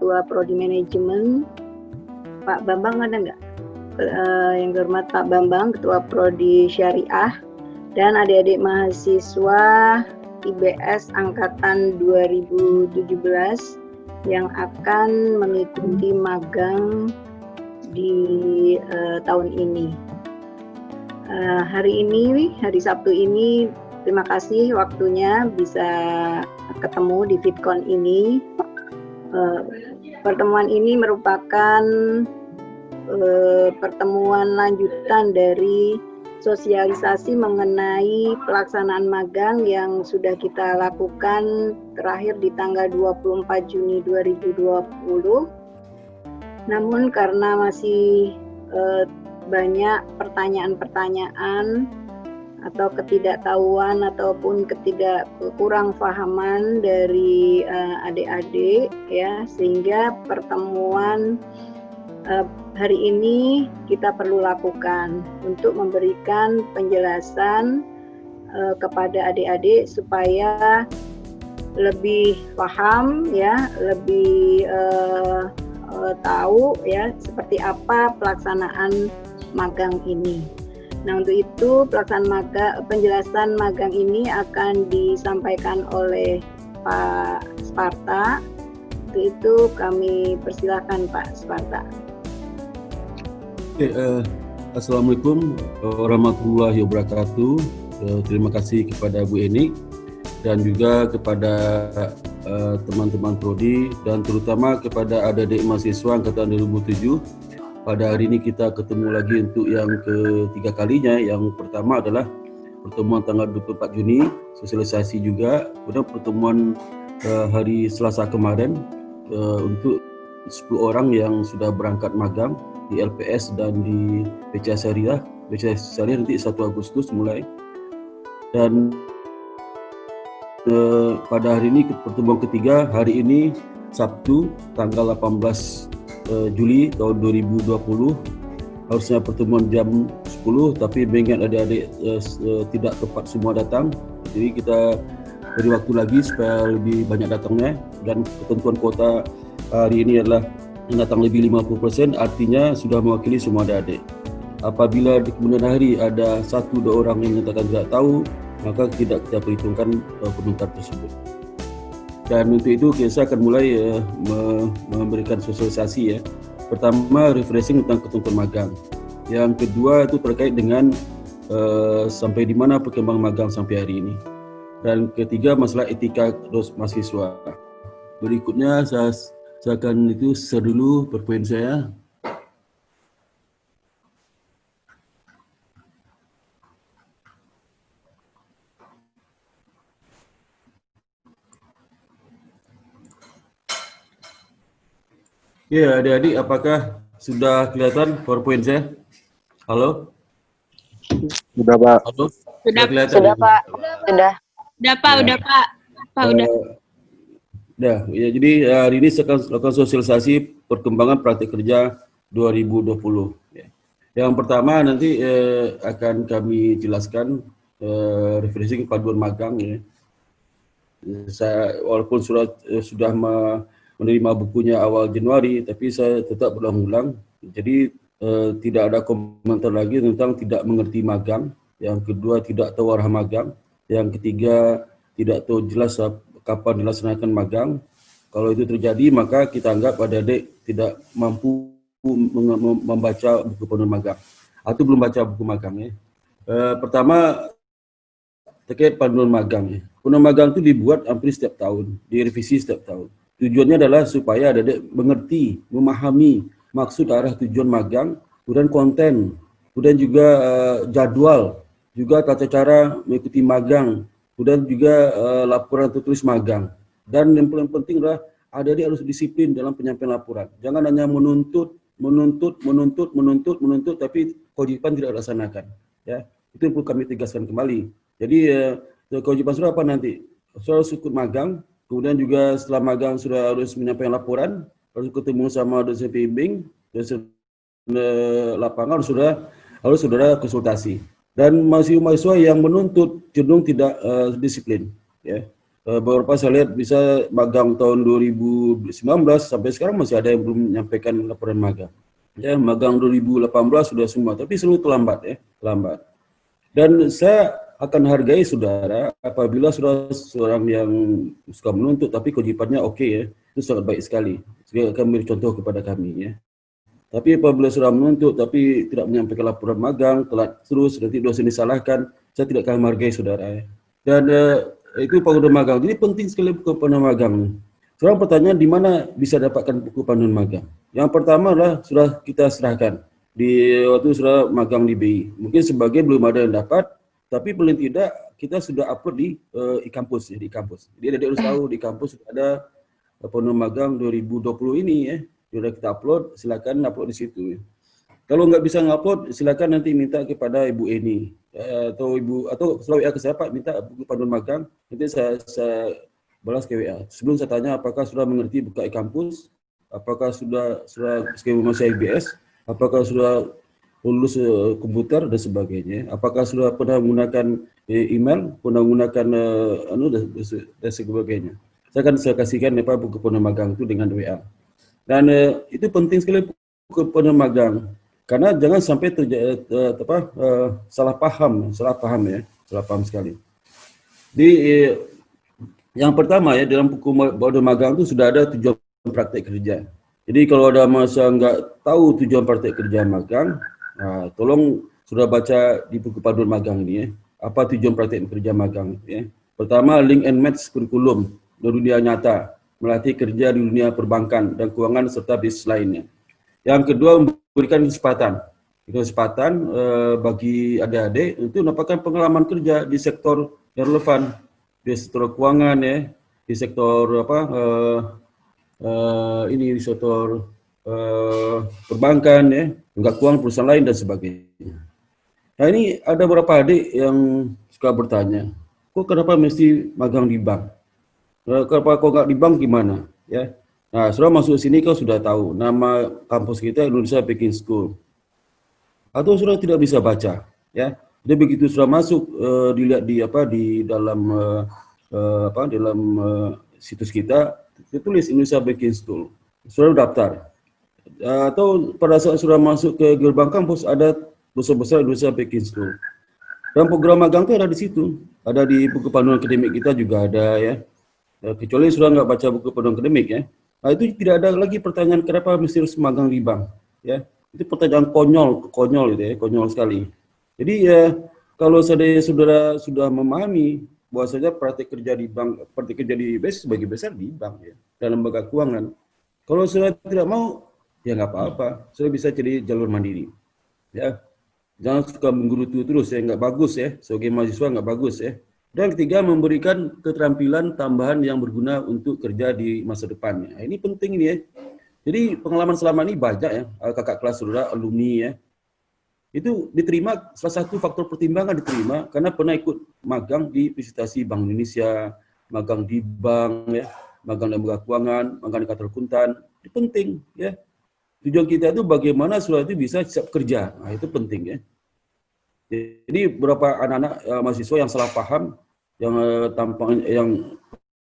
Ketua Prodi Manajemen, Pak Bambang ada nggak? Yang terhormat Pak Bambang, Ketua Prodi Syariah, dan adik-adik mahasiswa IBS Angkatan 2017 yang akan mengikuti magang di tahun ini. Hari Sabtu ini, terima kasih waktunya bisa ketemu di VidCon ini. Pertemuan ini merupakan pertemuan lanjutan dari sosialisasi mengenai pelaksanaan magang yang sudah kita lakukan terakhir di tanggal 24 Juni 2020. Namun karena masih banyak pertanyaan-pertanyaan atau ketidaktahuan ataupun kurang pahaman dari adik-adik ya, sehingga pertemuan hari ini kita perlu lakukan untuk memberikan penjelasan kepada adik-adik supaya lebih paham ya, lebih tahu ya seperti apa pelaksanaan magang ini. Nah, untuk itu penjelasan magang ini akan disampaikan oleh Pak Sparta. Untuk itu kami persilahkan Pak Sparta. Oke, Assalamualaikum warahmatullahi wabarakatuh. Terima kasih kepada Bu Eni dan juga kepada teman-teman Prodi dan terutama kepada adik-adik mahasiswa angkatan 2007. Pada hari ini kita ketemu lagi untuk yang ketiga kalinya. Yang pertama adalah pertemuan tanggal 24 Juni, sosialisasi juga. Kemudian pertemuan hari Selasa kemarin untuk 10 orang yang sudah berangkat magang di LPS dan di PCA Syariah. PCA Syariah nanti 1 Agustus mulai. Dan pada hari ini pertemuan ketiga, hari ini Sabtu tanggal 18 Juli tahun 2020. Harusnya pertemuan jam 10, tapi mengingat adik-adik tidak tepat semua datang, jadi kita beri waktu lagi supaya lebih banyak datangnya. Dan ketentuan kuota hari ini adalah yang datang lebih 50%, artinya sudah mewakili semua adik-adik. Apabila di kemudian hari ada 1-2 orang yang menyatakan tidak tahu, maka tidak kita perhitungkan komentar tersebut. Dan untuk itu kita akan mulai memberikan sosialisasi ya. Pertama, refreshing tentang ketentuan magang. Yang kedua itu terkait dengan sampai di mana perkembangan magang sampai hari ini. Dan ketiga, masalah etika mahasiswa. Berikutnya saya akan share dulu PowerPoint saya. Ya, adik-adik, apakah sudah kelihatan PowerPoint saya? Halo? Sudah, Pak. Halo? Sudah kelihatan? Sudah, Pak. Sudah. Udah, Pak. Ya. Udah, Pak. Pak, udah. Ya, jadi hari ini saya akan lakukan sosialisasi perkembangan praktik kerja 2020. Ya. Yang pertama nanti akan kami jelaskan refreshing paduan magang. Ya. Saya walaupun sudah menerima bukunya awal Januari, tapi saya tetap berulang-ulang. Jadi tidak ada komentar lagi tentang tidak mengerti magang. Yang kedua, tidak tahu arah magang. Yang ketiga, tidak tahu jelas kapan dilaksanakan magang. Kalau itu terjadi, maka kita anggap adik-adik tidak mampu membaca buku panduan magang atau belum baca buku magang. Ya. Pertama, terkait panduan magang. Ya. Panduan magang itu dibuat hampir setiap tahun, direvisi setiap tahun. Tujuannya adalah supaya adik-adik mengerti, memahami maksud arah tujuan magang, kemudian konten, kemudian juga jadwal juga tata cara mengikuti magang, kemudian juga laporan tertulis magang. Dan yang paling penting adalah adik-adik harus disiplin dalam penyampaian laporan. Jangan hanya menuntut, tapi kewajiban tidak dilaksanakan. Ya, itu perlu kami tegaskan kembali. Jadi kewajiban saudara apa nanti? Saudara harus ikut magang, kemudian juga setelah magang sudah harus menyampaikan laporan, harus ketemu sama dosen pembimbing, dosen lapangan harus saudara konsultasi. Dan mahasiswa yang menuntut cenderung tidak disiplin. Ya. Beberapa saya lihat bisa magang tahun 2019 sampai sekarang masih ada yang belum menyampaikan laporan magang. Ya, magang 2018 sudah semua, tapi selalu terlambat ya, terlambat. Dan saya akan hargai saudara apabila saudara seorang yang suka menuntut tapi kewajibannya oke ya, itu sangat baik sekali. Saya akan beri contoh kepada kami ya. Tapi apabila saudara menuntut tapi tidak menyampaikan laporan magang, telat terus, nanti dosen disalahkan, saya tidak akan menghargai saudara ya. Dan itu pengguna magang. Jadi penting sekali buku panduan magang. Sekarang pertanyaan, di mana bisa dapatkan buku panduan magang? Yang pertama adalah sudah kita serahkan di waktu sudah magang di BI. Mungkin sebagian belum ada yang dapat, tapi paling tidak kita sudah upload di e-kampus ya, di kampus. Jadi adik harus tahu di kampus ada panduan magang 2020 ini ya. Sudah kita upload, silakan upload di situ. Ya. Kalau nggak bisa ngupload, silakan nanti minta kepada Ibu Eni atau Ibu atau selalu WA ke saya, Pak, minta buku panduan magang. Nanti saya balas ke WA. Sebelum saya tanya apakah sudah mengerti buka e-kampus, apakah sudah skema masih IBS, apakah sudah lulus komputer dan sebagainya, apakah sudah pernah menggunakan email, pernah menggunakan dan sebagainya. Saya kasihkan buku panduan magang itu dengan WA. Dan itu penting sekali buku panduan magang. Karena jangan sampai salah paham sekali. Di yang pertama ya, dalam buku panduan magang itu sudah ada tujuan praktek kerja. Jadi kalau ada masa nggak tahu tujuan praktek kerja magang, nah, tolong sudah baca di buku panduan magang ini ya. Apa tujuan praktek kerja magang ya. Pertama, link and match kurikulum di dunia nyata, melatih kerja di dunia perbankan dan keuangan serta bisnis lainnya. Yang kedua, memberikan kesempatan bagi adik-adik untuk mendapatkan pengalaman kerja di sektor yang relevan, di sektor keuangan ya, di sektor di sektor perbankan ya, enggak keuangan perusahaan lain dan sebagainya. Nah ini ada beberapa adik yang suka bertanya, kok kenapa mesti magang di bank? Kenapa kok nggak di bank gimana? Ya. Nah, sudah masuk sini kau sudah tahu nama kampus kita Indonesia Baking School. Atau sudah tidak bisa baca, ya. Jadi begitu sudah masuk dilihat di dalam situs kita ditulis Indonesia Baking School. Sudah daftar. Atau pada saat sudah masuk ke gerbang kampus ada besar-besar Indonesia Baking School. Dan program magang itu ada di situ. Ada di buku panduan akademik kita juga ada ya. Kecuali sudah nggak baca buku panduan akademik ya. Nah, itu tidak ada lagi pertanyaan kenapa mesti harus magang di bank, ya. Itu pertanyaan konyol itu ya, konyol sekali. Jadi ya kalau saudara sudah memahami bahwasanya praktik kerja di bank, praktik kerja di BES sebagai besar di bank ya, dalam lembaga keuangan. Kalau saudara tidak mau, ya nggak apa-apa, saudara bisa jadi jalur mandiri, ya. Jangan suka menggerutu terus ya, nggak bagus ya, sebagai mahasiswa nggak bagus ya. Dan ketiga, memberikan keterampilan tambahan yang berguna untuk kerja di masa depannya. Nah, ini penting ini ya. Jadi pengalaman selama ini banyak ya, kakak kelas saudara, alumni ya. Itu diterima, salah satu faktor pertimbangan diterima karena pernah ikut magang di presentasi Bank Indonesia, magang di bank ya, magang lembaga keuangan, magang di kantor akuntan. Itu penting ya. Tujuan kita itu bagaimana saudara itu bisa siap kerja. Nah, itu penting ya. Jadi beberapa anak-anak mahasiswa yang salah paham, yang yang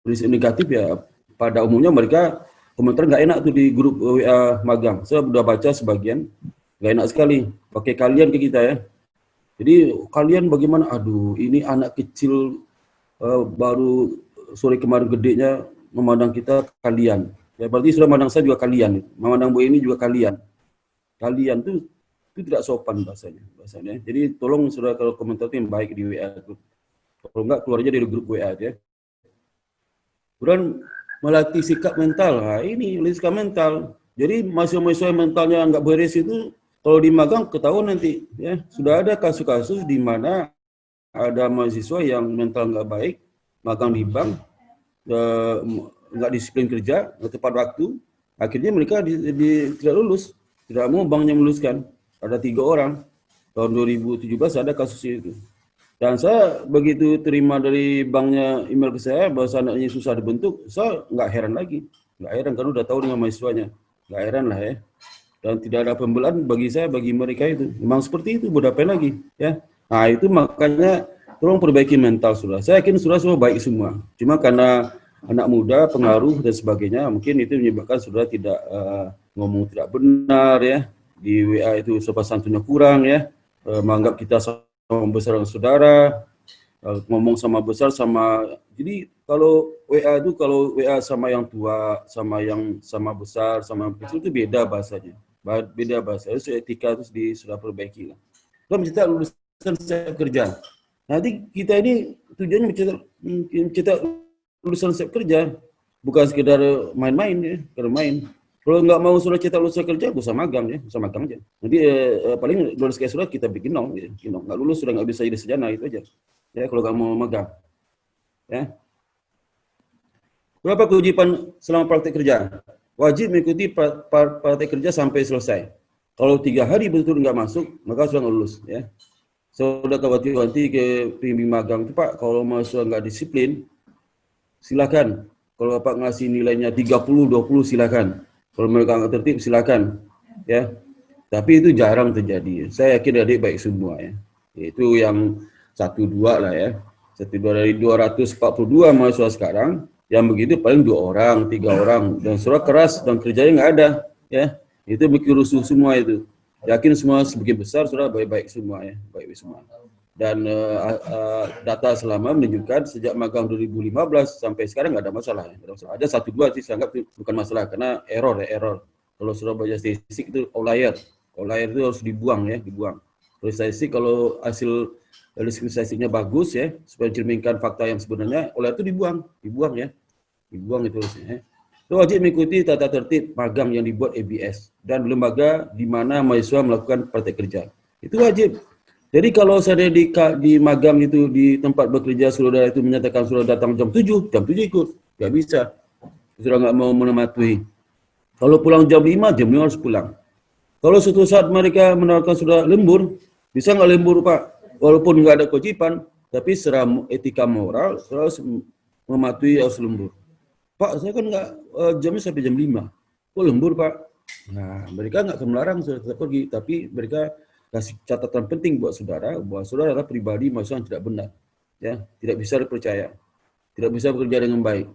berisi negatif ya, pada umumnya mereka komentar nggak enak tuh di grup WA magang. Saya sudah baca sebagian, nggak enak sekali pakai kalian ke kita ya. Jadi kalian bagaimana? Aduh, ini anak kecil baru sore kemarin gedenya memandang kita kalian. Ya berarti sudah memandang saya juga kalian, memandang Bu ini juga kalian. Kalian tuh itu tidak sopan bahasanya. Jadi tolong saudara kalau komentar itu yang baik di WA grup. Kalau enggak keluar aja dari grup WA ya. Kemudian melatih sikap mental. Nah, ini sikap mental. Jadi mahasiswa yang mentalnya enggak beres itu kalau di magang ketahuan nanti ya. Sudah ada kasus-kasus di mana ada mahasiswa yang mental nggak baik, magang di bank, nggak disiplin kerja, nggak tepat waktu, akhirnya mereka tidak lulus, tidak mau banknya meluluskan. Ada 3 orang, tahun 2017 ada kasus itu. Dan saya begitu terima dari banknya email ke saya bahwa anaknya susah dibentuk, saya nggak heran lagi. Nggak heran karena udah tahu dengan mahasiswanya. Nggak heran lah ya. Dan tidak ada pembelaan bagi saya, bagi mereka itu. Memang seperti itu, mau apain lagi. Ya. Nah itu makanya tolong perbaiki mental sudah. Saya yakin sudah semua baik semua. Cuma karena anak muda, pengaruh dan sebagainya, mungkin itu menyebabkan sudah tidak ngomong tidak benar ya. Di WA itu sopan santunnya kurang ya. Menganggap kita sama besar saudara, ngomong sama besar sama. Jadi kalau WA itu kalau WA sama yang tua, sama besar, sama yang kecil itu beda bahasanya. Beda bahasa. Harus etika itu sudah perbaiki lah. Kalau mencetak lulusan siap kerja. Nanti kita ini tujuannya mencetak lulusan siap kerja, bukan sekedar main-main ya, sekedar main. Kalau nggak mau sudah cetak lulusan kerja, bisa magang ya, bisa magang aja. Nanti paling lulus kayak sudah kita bikin nol, ya. Nggak lulus sudah nggak bisa jadi sarjana itu aja. Ya kalau nggak mau magang. Ya. Berapa kewajiban selama praktek kerja? Wajib mengikuti praktek kerja sampai selesai. Kalau 3 hari betul nggak masuk, maka sudah nggak lulus. Ya. Sudah wanti-wanti ke pembimbing magang itu Pak, kalau mahasiswa nggak disiplin, silakan. Kalau Bapak ngasih nilainya 30-20 silakan. Kalau mereka nggak tertib silakan. Ya. Tapi itu jarang terjadi. Saya yakin adik baik semua ya. Itu yang 1-2 lah ya. 1-2 dari 242 mahasiswa sekarang, yang begitu paling 2 orang, 3 orang, dan surat keras dan kerjanya nggak ada, ya. Itu bikin rusuh semua itu. Yakin semua sebagian besar sudah baik-baik semua ya, baik-baik semua. Dan data selama menunjukkan sejak magang 2015 sampai sekarang nggak ada masalah. Ya. Ada 1-2 sih saya anggap itu bukan masalah karena error. Kalau sudah belajar statistik itu outlier itu harus dibuang ya, dibuang. Kalau statistik kalau hasil dari statistiknya bagus ya, supaya mencerminkan fakta yang sebenarnya, outlier itu dibuang ya, dibuang itu harusnya. Ya. Itu wajib mengikuti tata tertib magang yang dibuat ABS dan lembaga di mana mahasiswa melakukan praktek kerja. Itu wajib. Jadi kalau saya di magang itu di tempat bekerja saudara itu menyatakan sudah datang jam 7 ikut, nggak bisa. Sudah nggak mau mematuhi. Kalau pulang jam 5 harus pulang. Kalau suatu saat mereka menawarkan sudah lembur, bisa nggak lembur Pak? Walaupun nggak ada kewajiban, tapi secara etika moral harus mematuhi harus lembur. Pak, saya kan nggak jamnya sampai jam 5. Kok lembur Pak? Nah, mereka nggak akan melarang saya pergi, tapi mereka kasih catatan penting buat saudara, bahwa saudara adalah pribadi mahasiswa yang tidak benar, ya, tidak bisa dipercaya, tidak bisa bekerja dengan baik,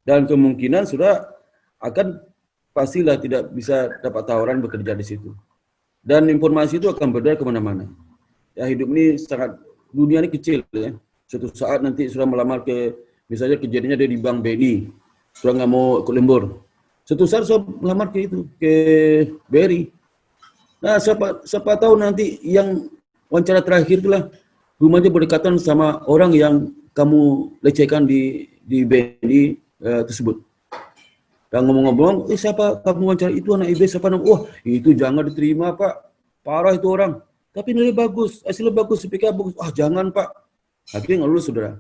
dan kemungkinan sudah akan pastilah tidak bisa dapat tawaran bekerja di situ, dan informasi itu akan beredar kemana-mana. Ya, hidup ini sangat, dunia ini kecil ya. Suatu saat nanti sudah melamar ke, misalnya kejadiannya dia di Bank BNI, sudah nggak mau ikut lembur. Suatu saat saya melamar ke BRI. Nah, siapa tahu nanti yang wawancara terakhir itulah rumahnya berdekatan sama orang yang kamu lecehkan di BNI tersebut. Dan ngomong-ngomong, siapa kamu wawancara itu anak IB, siapa nama? Wah, itu jangan diterima Pak, parah itu orang. Tapi nilai bagus, hasilnya bagus, CPK bagus. Ah, jangan Pak. Akhirnya nggak lulus saudara.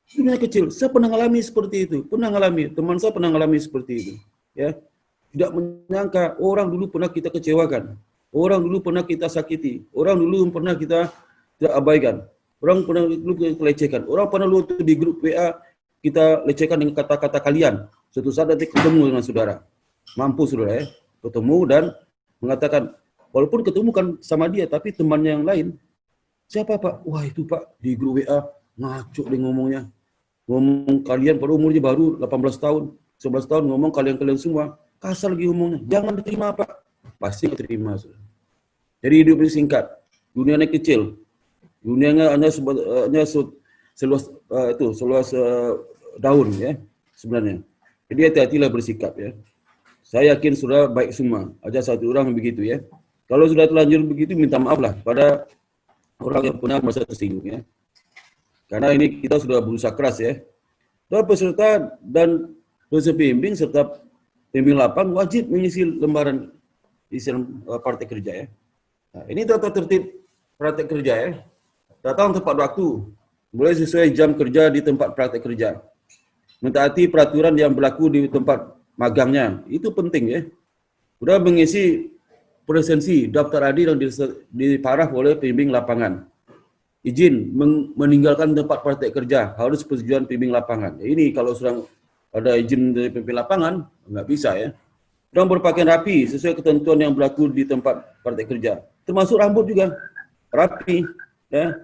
Dunia kecil, saya pernah ngalami seperti itu, teman saya pernah ngalami seperti itu, ya. Tidak menyangka orang dulu pernah kita kecewakan, orang dulu pernah kita sakiti, orang dulu pernah kita abaikan, orang pernah dulu kita lecehkan, orang pernah dulu di grup WA kita lecehkan dengan kata-kata kalian. Suatu saat nanti ketemu dengan saudara, mampu saudara ya, ketemu dan mengatakan, walaupun ketemu kan sama dia, tapi temannya yang lain, siapa Pak? Wah itu Pak di grup WA ngaco dia ngomongnya. Ngomong kalian pada umurnya baru 18 tahun, 11 tahun ngomong kalian semua. Kasar lagi ngomongnya. Jangan diterima Pak. Pasti diterima. Jadi hidup ini singkat. Dunianya kecil. Dunianya hanya seluas daun ya sebenarnya. Jadi hati-hatilah bersikap ya. Saya yakin sudah baik semua. Ada satu orang yang begitu ya. Kalau sudah terlanjur begitu minta maaf lah pada orang yang pernah merasa tersinggung ya. Karena ini kita sudah berusaha keras ya. Dan peserta dan dosen pembimbing serta pembimbing lapang wajib mengisi lembaran isi partai kerja ya. Nah, ini tata tertib praktek kerja ya. datang tepat waktu, boleh sesuai jam kerja di tempat praktek kerja, mentaati peraturan yang berlaku di tempat magangnya, itu penting ya. Sudah mengisi presensi daftar hadir yang diparaf oleh pembimbing lapangan. Izin meninggalkan tempat praktek kerja harus persetujuan pembimbing lapangan. Ini kalau sudah ada izin dari pembimbing lapangan nggak bisa ya. Dan berpakaian rapi sesuai ketentuan yang berlaku di tempat praktek kerja. Termasuk rambut juga rapi ya.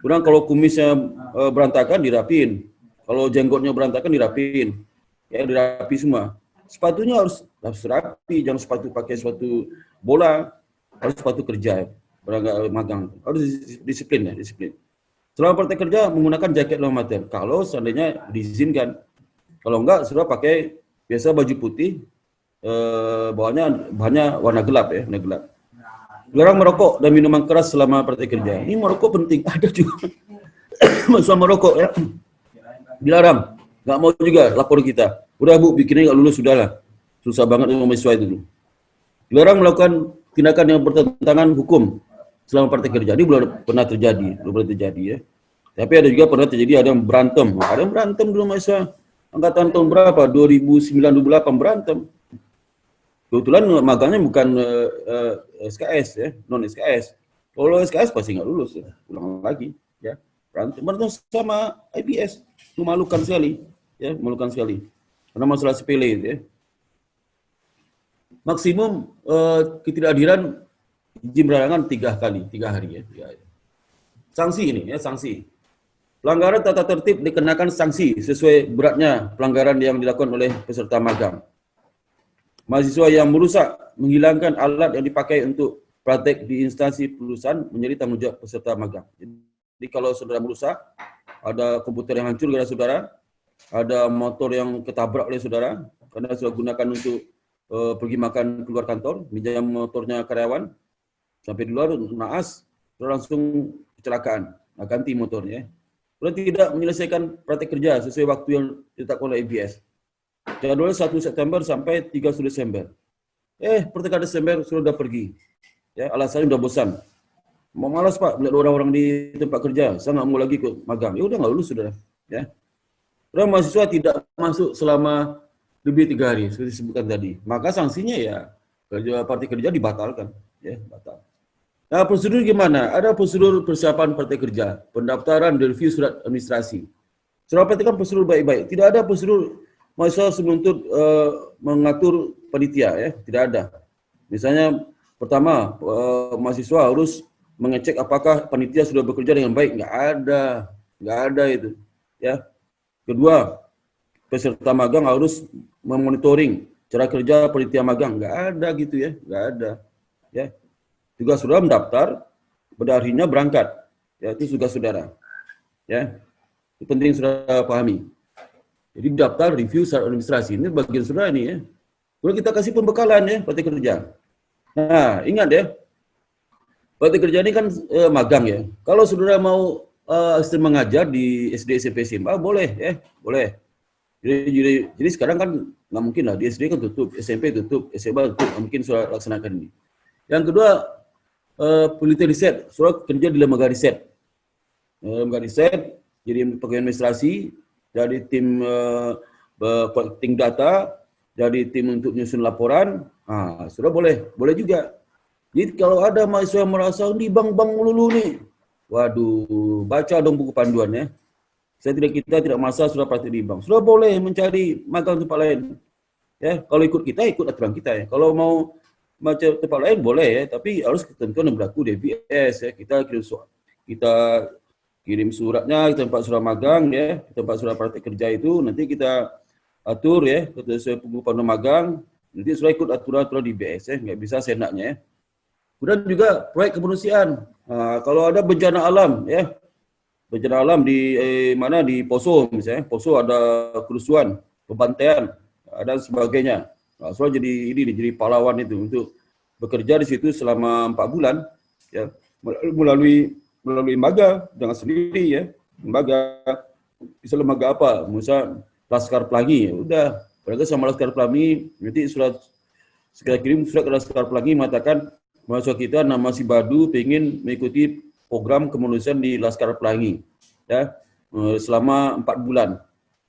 Kurang kalau kumisnya berantakan dirapin. Kalau jenggotnya berantakan dirapin. Ya dirapi semua. Sepatunya harus rapi, jangan sepatu pakai sepatu bola, harus sepatu kerja, berangkat magang, harus disiplin ya, disiplin. Selama praktek kerja menggunakan jaket long material, kalau seandainya diizinkan, kalau enggak sudah pakai biasa baju putih, bawahnya bahannya warna gelap ya, warna gelap. Dilarang merokok dan minuman keras selama praktek kerja. Ini merokok penting, ada juga mahasiswa merokok ya, dilarang, nggak mau juga lapor kita. Udah Bu, bikinnya nggak lulus, sudahlah. Susah banget dengan mahasiswa itu. Dilarang melakukan tindakan yang bertentangan hukum selama praktek kerja. Ini belum pernah terjadi, ya. Tapi ada juga pernah terjadi ada yang berantem. Ada yang berantem dulu mahasiswa angkatan tahun berapa? 2009-2008 berantem. Kebetulan magangnya bukan SKS ya, non SKS. Kalau SKS pasti nggak lulus ya. Ulang lagi ya. Berantem sama IPS. Memalukan sekali, ya, memalukan sekali. Karena masalah sepele itu ya. Maksimum ketidakhadiran izin berhalangan 3 hari ya. Sanksi ini ya, sanksi. Pelanggaran tata tertib dikenakan sanksi sesuai beratnya pelanggaran yang dilakukan oleh peserta magang. Mahasiswa yang merusak, menghilangkan alat yang dipakai untuk praktek di instansi perusahaan menjadi tanggung jawab peserta magang. Jadi kalau saudara merusak, ada komputer yang hancur gara saudara, ada motor yang ketabrak oleh saudara, karena sudah gunakan untuk pergi makan keluar kantor, minjam motornya karyawan, sampai di luar naas, langsung kecelakaan, ganti motornya. Kalau tidak menyelesaikan praktek kerja sesuai waktu yang ditetapkan oleh IPS. Jadwalnya 1 September sampai 30 Desember. Pertengahan Desember sudah pergi. Ya, alasannya udah bosan. Mau malas Pak, melihat orang-orang di tempat kerja, saya nggak mau lagi ke magang. Ya udah nggak lulus sudah. Ya. Orang mahasiswa tidak masuk selama lebih 3 hari, seperti disebutkan tadi. Maka sanksinya ya, praktek kerja dibatalkan. Ya, batal. Nah, prosedur gimana? Ada prosedur persiapan praktek kerja, pendaftaran dan review surat administrasi. Surat perhatikan prosedur baik-baik. Tidak ada prosedur mahasiswa menuntut mengatur panitia, ya, tidak ada. Misalnya, pertama, mahasiswa harus mengecek apakah panitia sudah bekerja dengan baik. Nggak ada itu. Ya. Kedua, peserta magang harus memonitoring cara kerja panitia magang. Nggak ada gitu ya, nggak ada. Ya. Juga sudah mendaftar, pada harinya berangkat. Ya, itu juga saudara. Ya, itu penting saudara pahami. Jadi daftar, review, syarat administrasi ini bagian saudara ini ya. Kemudian kita kasih pembekalan ya, praktek kerja. Nah, ingat ya, praktek kerja ini kan magang ya. Kalau saudara mau asisten mengajar di SD, SMP, SMA, boleh ya, boleh. Jadi sekarang kan nggak mungkin lah, di SD kan tutup, SMP tutup, SMA tutup, nggak mungkin saudara laksanakan ini. Yang kedua, penelitian riset, saudara kerja di lembaga riset. Lembaga riset, jadi pegawai administrasi, jadi tim collecting data, jadi tim untuk nyusun laporan, saudara boleh juga. Jadi kalau ada mahasiswa yang merasa di bank-bank melulu nih, waduh, baca dong buku panduan ya. Kita tidak masa sudah praktik di bank. Sudah boleh mencari magang tempat lain. Ya, kalau ikut kita, ikut aturan kita ya. Kalau mau macam tempat lain boleh ya, tapi harus ketentuan yang berlaku di IPS ya. Kita kirim suratnya ke tempat surat magang ya, ke tempat surat praktik kerja itu nanti kita atur ya, sesuai buku panduan magang. Nanti sudah ikut aturan-aturan di IPS ya, nggak bisa seenaknya ya. Kemudian juga proyek kemanusiaan. Kalau ada bencana alam ya, bencana alam di mana di Poso misalnya, Poso ada kerusuhan, pembantaian, ada sebagainya. Soalnya jadi pahlawan itu untuk bekerja di situ selama 4 bulan ya, melalui lembaga, jangan sendiri ya. Lembaga bisa lembaga apa? Misal Laskar Pelangi, ya udah, mereka sama Laskar Pelangi nanti kirim surat ke Laskar Pelangi mengatakan mahasiswa kita nama si Badu pengen mengikuti program kemanusiaan di Laskar Pelangi, ya, selama 4 bulan.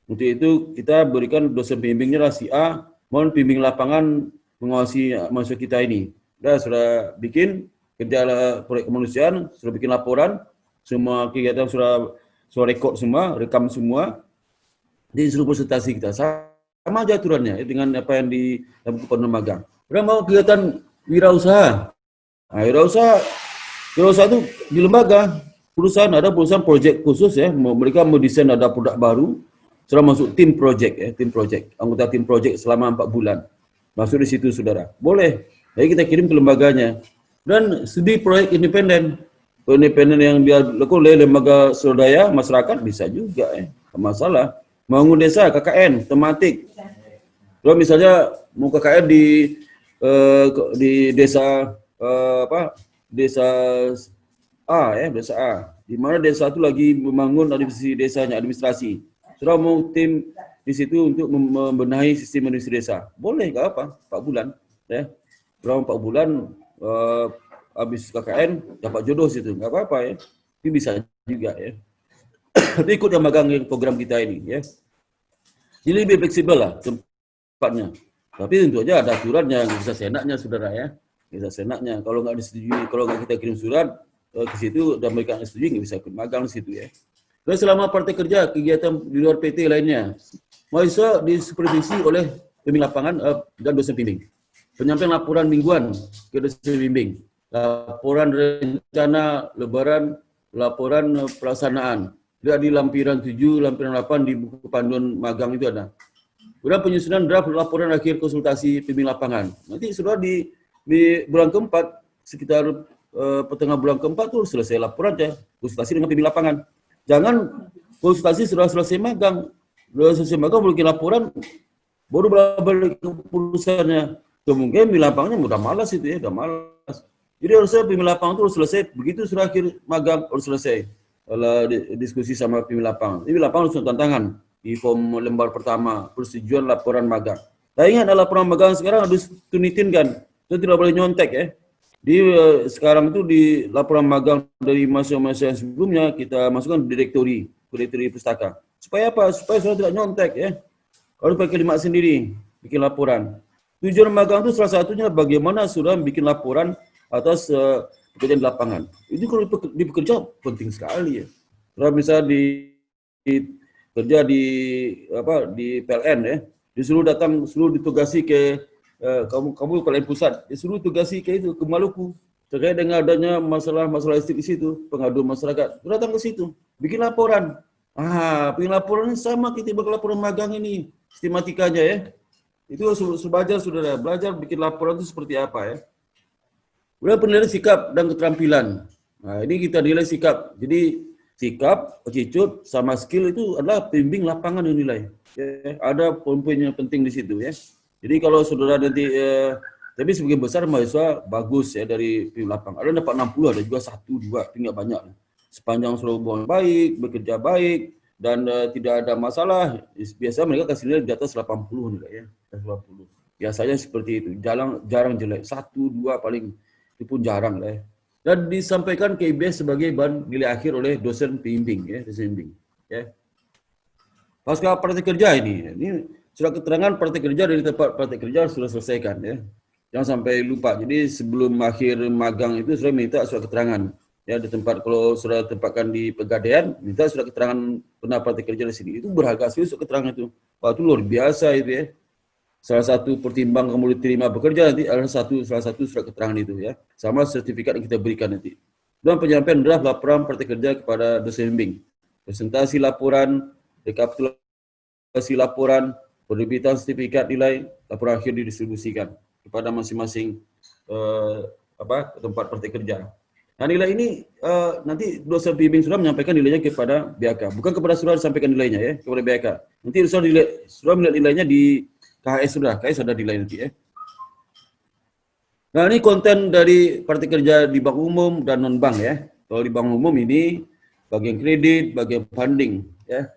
Untuk itu kita berikan dosen pembimbingnya lah si A, mohon pembimbing lapangan mengawasi mahasiswa kita ini. Sudah bikin kerja proyek kemanusiaan, sudah bikin laporan, semua kegiatan sudah rekod semua, rekam semua di seluruh presentasi kita. Sama aja aturannya dengan apa yang di dalam buku panduan magang. Udah mau kegiatan wirausaha. Nah, wirausaha itu di lembaga, perusahaan ada perusahaan project khusus ya, mereka mendesain ada produk baru, sudah masuk tim project ya, tim project, anggota tim project selama 4 bulan. Masuk di situ saudara. Boleh. Jadi kita kirim ke lembaganya. Dan studi proyek independen. Independen yang dia lakukan oleh lembaga swadaya masyarakat bisa juga ya. Tak masalah. Bangun desa KKN tematik. Kalau misalnya mau KKN di desa desa A ya, desa A. Di mana desa itu lagi membangun administrasi. Sudah mau tim di situ untuk membenahi sistem administrasi desa. Boleh, nggak apa, 4 bulan. Ya. Selama 4 bulan, habis KKN, dapat jodoh situ. Nggak apa-apa ya. Itu bisa juga ya. Tapi ikut yang magang program kita ini. Ya. Jadi lebih fleksibel lah tempatnya. Tapi tentu aja ada aturan yang bisa seenaknya, saudara ya. Bisa seenaknya. Kalau nggak disetujui, kalau nggak kita kirim surat ke situ dan mereka nggak setuju, nggak bisa ikut magang di situ ya. Dan selama praktek kerja, kegiatan di luar PT lainnya, mahasiswa disupervisi oleh pembimbing lapangan dan dosen bimbing. Penyampaian laporan mingguan ke dosen bimbing, laporan rencana lebaran, laporan pelaksanaan. Lihat di lampiran 7, lampiran 8 di buku panduan magang itu ada. Kemudian penyusunan draft laporan akhir konsultasi pembimbing lapangan. Nanti sudah di bulan keempat, sekitar pertengahan bulan keempat tuh selesai laporan ya, konsultasi dengan pembimbing lapangan. Jangan konsultasi sudah selesai magang, bikin laporan, baru balik keputusannya. Kemungkinan pembimbing lapangannya udah malas itu ya, udah malas. Jadi harusnya pembimbing lapangan itu harus selesai, begitu sudah akhir magang harus selesai. Kalau diskusi sama pembimbing lapangan. Pembimbing lapangan harus tantangan di form lembar pertama, persetujuan laporan magang. Nah ingat laporan magang sekarang harus tunitin kan, itu tidak boleh nyontek ya. Di sekarang itu di laporan magang dari mahasiswa yang sebelumnya kita masukkan direktori pustaka. Supaya apa? Supaya sudah tidak nyontek ya. Harus pakai limak sendiri bikin laporan. Tujuan magang itu salah satunya bagaimana sudah bikin laporan atas pekerjaan di lapangan. Itu kalau di pekerja penting sekali ya. Kalau misalnya kerja di PLN ya, disuruh ditugasi ke kamu PLN pusat, disuruh tugasi ke itu, ke Maluku, terkait dengan adanya masalah listrik di situ, pengaduan masyarakat, datang ke situ, bikin laporan. Bikin laporan sama kita bakal laporan magang ini, sistematikanya ya. Itu belajar saudara, belajar bikin laporan itu seperti apa ya. Kemudian penilaian sikap dan keterampilan. Nah, ini kita nilai sikap. Jadi sikap, attitude, sama skill itu adalah pembimbing lapangan yang nilai. Ya, ada poin-poin yang penting di situ ya. Jadi kalau saudara nanti, tapi sebagian besar mahasiswa bagus ya dari pembimbing lapangan. Ada dapat 60, ada juga 1, 2, tapi nggak banyak. Sepanjang sudah hubungan baik, bekerja baik, dan tidak ada masalah, biasa mereka kasih nilai di atas 80 nilai ya. 80. Biasanya seperti itu, jarang jelek. 1, 2 paling, itu pun jarang lah ya. Dan disampaikan ke IBS sebagai bahan nilai akhir oleh dosen pembimbing ya, dosen pembimbing ya. Pasca praktek kerja ini surat keterangan praktek kerja dari tempat praktek kerja sudah selesaikan ya. Jangan sampai lupa. Jadi sebelum akhir magang itu sudah minta surat keterangan ya di tempat, kalau sudah tempatkan di Pegadaian minta surat keterangan pernah praktek kerja di sini. Itu berharga sekali surat keterangan itu. Wah, itu luar biasa itu ya. Salah satu pertimbang kamu diterima bekerja nanti adalah salah satu surat keterangan itu ya. Sama sertifikat yang kita berikan nanti. Dan penyampaian draft laporan praktek kerja kepada dosen bimbing. Presentasi laporan, rekapitulasi laporan, penerbitan sertifikat nilai, laporan akhir didistribusikan kepada masing-masing tempat praktek kerja. Nah nilai ini nanti dosen bimbing sudah menyampaikan nilainya kepada BHK. Bukan kepada saudara disampaikan nilainya ya, kepada BHK. Nanti sudah melihat nilainya di KHS sudah nilai nanti ya. Nah ini konten dari praktek kerja di bank umum dan non bank ya. Kalau di bank umum ini bagian kredit, bagian funding ya.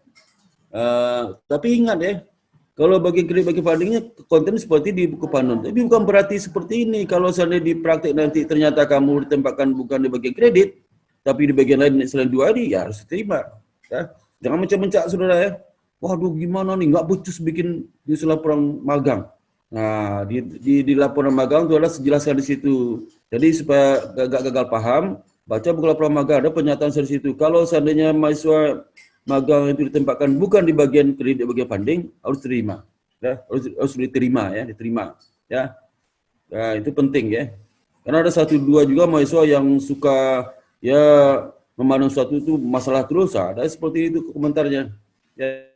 Tapi ingat ya, kalau bagian kredit, bagian fundingnya konten seperti di buku panduan. Tapi bukan berarti seperti ini. Kalau seandainya di praktek nanti ternyata kamu ditempatkan bukan di bagian kredit, tapi di bagian lain selain 2 ini ya harus diterima. Ya. Jangan mencak-mencak saudara ya. Waduh gimana nih, nggak becus bikin laporan magang. Nah, di laporan magang itu adalah dijelaskan di situ. Jadi supaya gak gagal paham, baca buku laporan magang, ada pernyataan di situ. Kalau seandainya mahasiswa magang itu ditempatkan bukan di bagian kredit, bagian funding, harus terima. Ya, harus diterima ya, diterima. Ya. Nah, itu penting ya. Karena ada 1-2 juga mahasiswa yang suka ya memandang sesuatu itu masalah terus, ada seperti itu komentarnya. Ya.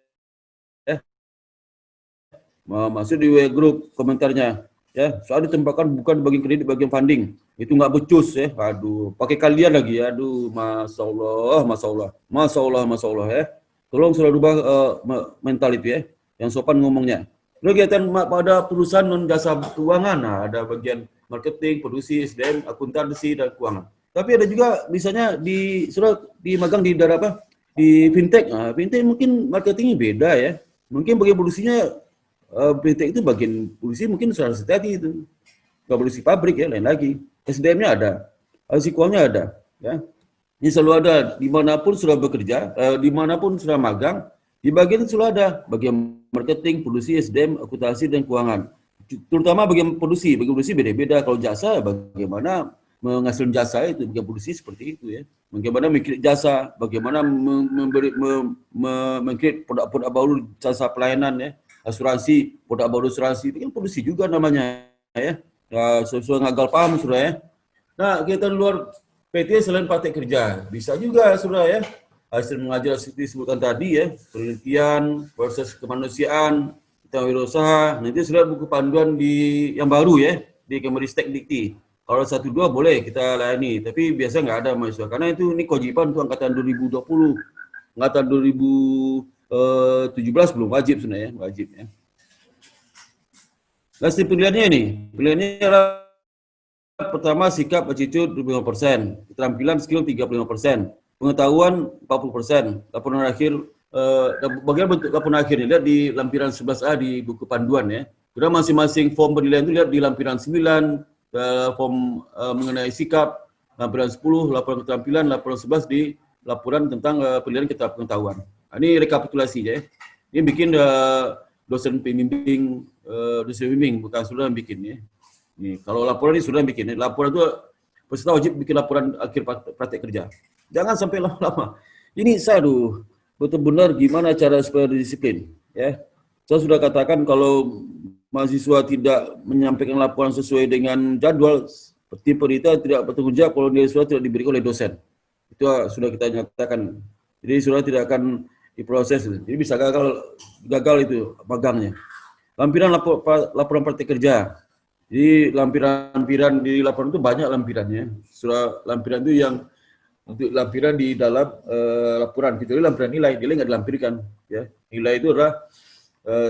Masuk di WA group komentarnya ya, soal ditembakkan bukan bagian kredit, bagian funding, itu nggak becus ya. Aduh, pakai kalian lagi ya. Aduh, masya Allah ya. Tolong selalu rubah mental itu ya, yang sopan ngomongnya. Kegiatan pada perusahaan non jasa keuangan, nah, ada bagian marketing, produksi, SDM, akuntansi dan keuangan. Tapi ada juga misalnya di magang di daerah apa? Di fintech. Nah, fintech mungkin marketingnya beda ya. Mungkin bagian produksinya fintech itu bagian produksi mungkin sudah hati itu. Kalau produksi pabrik ya lain lagi. SDM-nya ada, keuangannya ada ya. Ini selalu ada dimanapun sudah bekerja, dimanapun sudah magang, di bagian itu selalu ada bagian marketing, produksi, SDM, akuntansi dan keuangan. Terutama bagian produksi beda-beda. Kalau jasa bagaimana menghasilkan jasa itu, bagian produksi seperti itu ya. Bagaimana mengkreat jasa, bagaimana mengkreat produk-produk baru jasa pelayanan ya. Asuransi, produk baru asuransi, itu kan produksi juga namanya ya. Sesuai ngagal paham sudah ya. Nah, kegiatan luar PT selain praktek kerja, bisa juga sudah ya. Hasil mengajar seperti disebutkan tadi ya, penelitian, proses kemanusiaan, tentang wirausaha. Nanti sudah buku panduan yang baru ya, di Kemenristek Dikti. Kalau 1-2 boleh kita layani, tapi biasa nggak ada mahasiswa. Karena ini kewajiban untuk angkatan 2020. Angkatan 2017 belum wajib sebenarnya, wajib ya. Hasil penilaiannya ini, penilaiannya adalah pertama sikap attitude 25%, keterampilan skill 35%, pengetahuan 40%, laporan akhir, bagian bentuk laporan akhir ini lihat di lampiran 11A di buku panduan ya. Kemudian masing-masing form penilaian itu lihat di lampiran 9, form mengenai sikap, lampiran 10, laporan keterampilan, laporan 11 di laporan tentang penilaian pengetahuan. Ini rekapitulasi ya. Ini bikin dosen pembimbing, bukan sudah bikin ya. Nih, kalau laporan ini sudah bikin. Laporan itu peserta wajib bikin laporan akhir praktek kerja. Jangan sampai lama-lama. Ini betul-benar gimana cara supaya disiplin ya. Saya sudah katakan kalau mahasiswa tidak menyampaikan laporan sesuai dengan jadwal, seperti penelitian tidak bertanggung jawab kalau nilai sudah tidak diberikan oleh dosen. Itu sudah kita nyatakan. Jadi sudah tidak akan diproses. Jadi bisa gagal itu magangnya. Lampiran laporan praktek kerja. Jadi lampiran di laporan itu banyak lampirannya. Surah lampiran itu yang untuk lampiran di dalam laporan. Kecuali lampiran nilai nggak dilampirkan. Ya, nilai itu adalah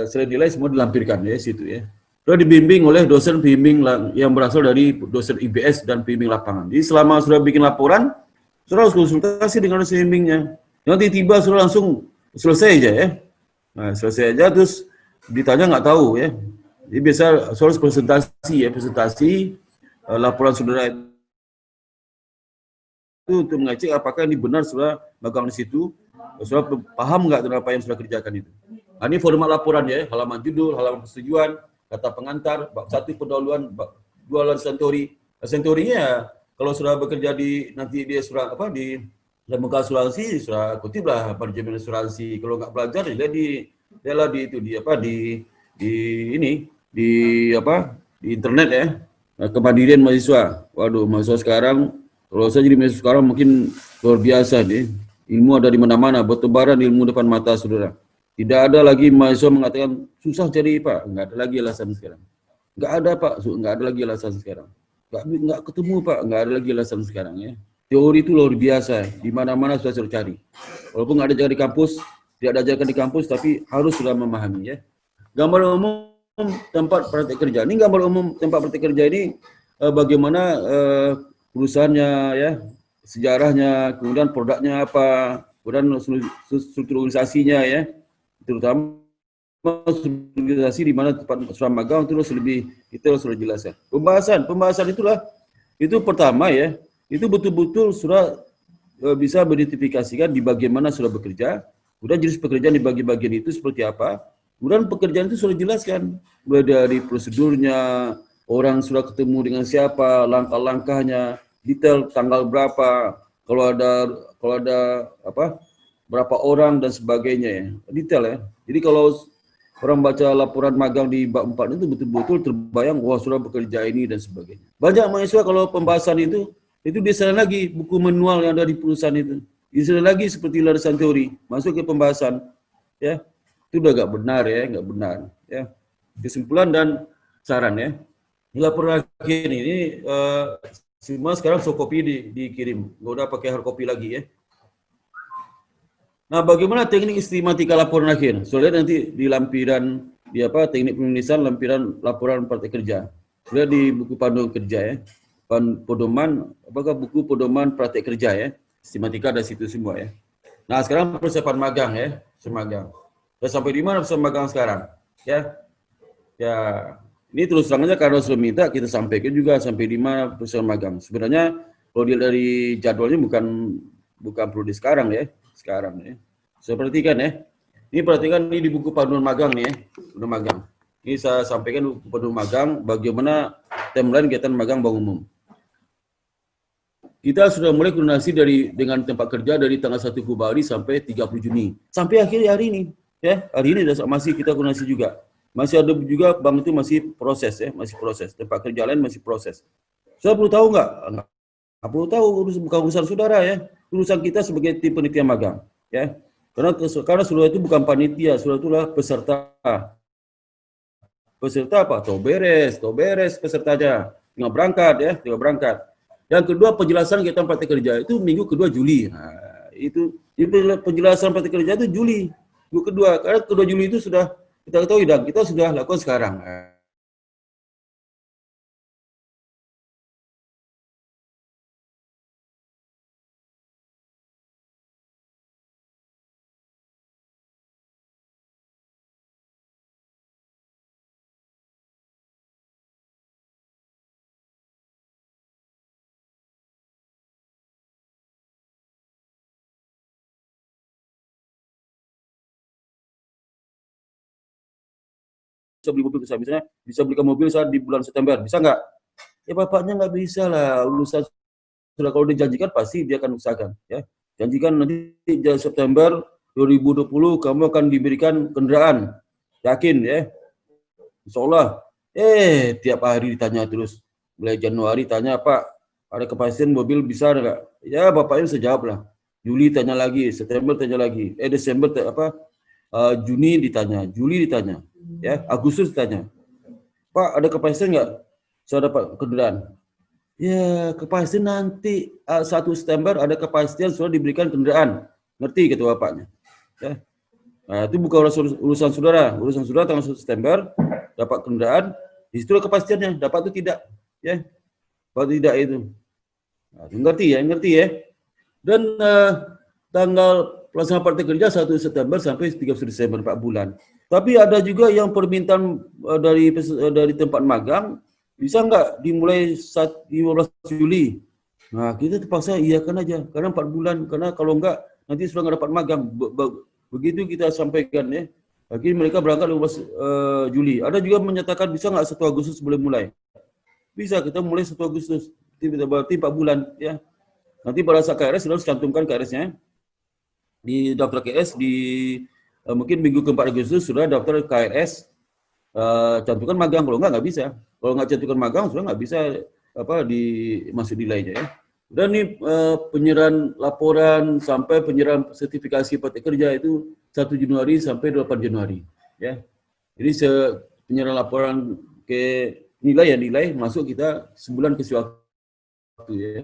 selain nilai semua dilampirkan ya situ ya. Sudah dibimbing oleh dosen pembimbing yang berasal dari dosen IBS dan pembimbing lapangan. Jadi selama sudah bikin laporan, sudah harus konsultasi dengan dosen pembimbingnya. Nanti tiba sudah langsung selesai aja ya. Nah, selesai aja terus ditanya nggak tahu ya. Jadi biasa harus presentasi laporan saudara itu untuk mengecek apakah ini benar sudah magang di situ, sudah paham nggak tentang apa yang sudah kerjakan itu. Nah, ini format laporan ya, halaman judul, halaman persetujuan, kata pengantar, bab 1 pendahuluan, bab 2 sentori. Sentorinya kalau sudah bekerja nanti dia sudah di lembaga asuransi, sudah kutiplah manajemen asuransi. Kalau nggak belajar dia di internet ya. Nah, kemandirian mahasiswa. Waduh, mahasiswa sekarang, kalau saya jadi mahasiswa sekarang mungkin luar biasa nih. Ilmu ada di mana-mana, bertebaran ilmu depan mata saudara. Tidak ada lagi mahasiswa mengatakan susah cari Pak, nggak ada lagi alasan sekarang. Nggak ada Pak, nggak ada lagi alasan sekarang. Nggak ketemu Pak, nggak ada lagi alasan sekarang ya. Teori itu luar biasa, di mana-mana sudah cari. Walaupun nggak ada di kampus, tidak diajarkan di kampus, tapi harus sudah memahami ya. Gambar umum tempat praktek kerja. Ini gambar umum tempat praktek kerja ini bagaimana perusahaannya ya, sejarahnya, kemudian produknya apa, kemudian struktur organisasinya ya, terutama organisasi di mana tempat sudah magang itu lebih detail sudah jelas ya. Pembahasan itulah itu pertama ya. Itu betul-betul sudah bisa mengidentifikasikan di bagian mana sudah bekerja, kemudian jenis pekerjaan di bagian itu seperti apa, kemudian pekerjaan itu sudah dijelaskan, mulai dari prosedurnya, orang sudah ketemu dengan siapa, langkah-langkahnya, detail tanggal berapa, kalau ada apa, berapa orang dan sebagainya ya, detail ya. Jadi kalau orang baca laporan magang di bab 4 itu betul-betul terbayang, wah sudah bekerja ini dan sebagainya. Banyak mahasiswa kalau pembahasan itu diserah lagi buku manual yang ada di perusahaan itu. Diserah lagi seperti larisan teori, masuk ke pembahasan. Ya, itu udah nggak benar ya, nggak benar. Ya, kesimpulan dan saran ya. Di laporan akhir ini semua sekarang soft copy dikirim, nggak udah pakai hard copy lagi ya. Nah, bagaimana teknik sistematika laporan akhir? Soalnya nanti di lampiran teknik penulisan lampiran laporan praktek kerja. Sudah di buku panduan kerja ya. Buku pedoman praktek kerja ya. Sistematika ada situ semua ya. Nah, sekarang persiapan magang ya, semagang. Sudah sampai di mana persiapan magang sekarang? Ya. Ya, ini terus terang aja karena sudah minta kita sampaikan juga sampai di mana persiapan magang. Sebenarnya kalau dilihat dari jadwalnya bukan perlu di sekarang ya. Sekarang ya. Saya perhatikan ya. Ini perhatikan ini di buku panduan magang nih ya. Panduan magang. Ini saya sampaikan buku panduan magang bagaimana timeline kegiatan magang bank umum. Kita sudah mulai koordinasi dengan tempat kerja dari tanggal 1 Februari sampai 30 Juni. Sampai akhir hari ini ya. Hari ini masih kita koordinasi juga. Masih ada juga bank itu masih proses ya, masih proses. Tempat kerja lain masih proses. Saya perlu tahu nggak? Nggak perlu tahu, bukan urusan saudara ya. Urusan kita sebagai tim panitia magang, ya. Karena saudara itu bukan panitia, saudara itulah peserta. Peserta apa? Tahu beres pesertanya. Tinggal berangkat ya, tinggal berangkat. Yang kedua penjelasan kita praktek kerja itu minggu kedua Juli. Nah, itu penjelasan praktek kerja itu Juli. Minggu kedua, karena kedua Juli itu sudah kita ketahui dan kita sudah lakukan sekarang. Bisa beli mobil misalnya bisa belikan mobil saat di bulan September, bisa nggak? Ya bapaknya nggak bisa lah, urusan sudah kalau dijanjikan pasti dia akan usahakan ya. Janjikan nanti September 2020 kamu akan diberikan kendaraan, yakin ya, insya Allah. Tiap hari ditanya terus, mulai Januari tanya Pak ada kepastian mobil bisa nggak? Ya bapaknya bisa jawab lah. Juli tanya lagi, September tanya lagi, Desember Juni ditanya, Juli ditanya. Ya, Agustus tanya, Pak ada kepastian nggak saya dapat kendaraan? Ya kepastian nanti 1 September ada kepastian sudah diberikan kendaraan, ngerti kata bapaknya. Ya. Nah, itu bukan urusan saudara tanggal 1 September dapat kendaraan, di situ kepastiannya dapat itu tidak, ya, dapat tidak itu. Nah, ngerti ya. Dan tanggal pelaksanaan praktek kerja 1 September sampai 30 Desember 4 bulan. Tapi ada juga yang permintaan dari tempat magang, bisa nggak dimulai 15 Juli? Nah, kita terpaksa iyakan aja, karena 4 bulan, karena kalau nggak, nanti sudah nggak dapat magang. Begitu kita sampaikan ya. Akhirnya mereka berangkat 15 Juli. Ada juga menyatakan bisa nggak 1 Agustus boleh mulai? Bisa, kita mulai 1 Agustus. Berarti 4 bulan ya. Nanti pada saat KRS, sudah harus cantumkan KRS-nya. Di daftar KRS, mungkin minggu ke-4 Agustus sudah daftar KRS, cantumkan magang. Kalau nggak bisa. Kalau nggak cantumkan magang, sudah nggak bisa masuk nilainya ya. Dan ini penyerahan laporan sampai penyerahan sertifikasi praktek kerja itu 1 Januari sampai 8 Januari. Ya. Jadi penyerahan laporan ke nilai masuk kita sebulan ke waktu ya.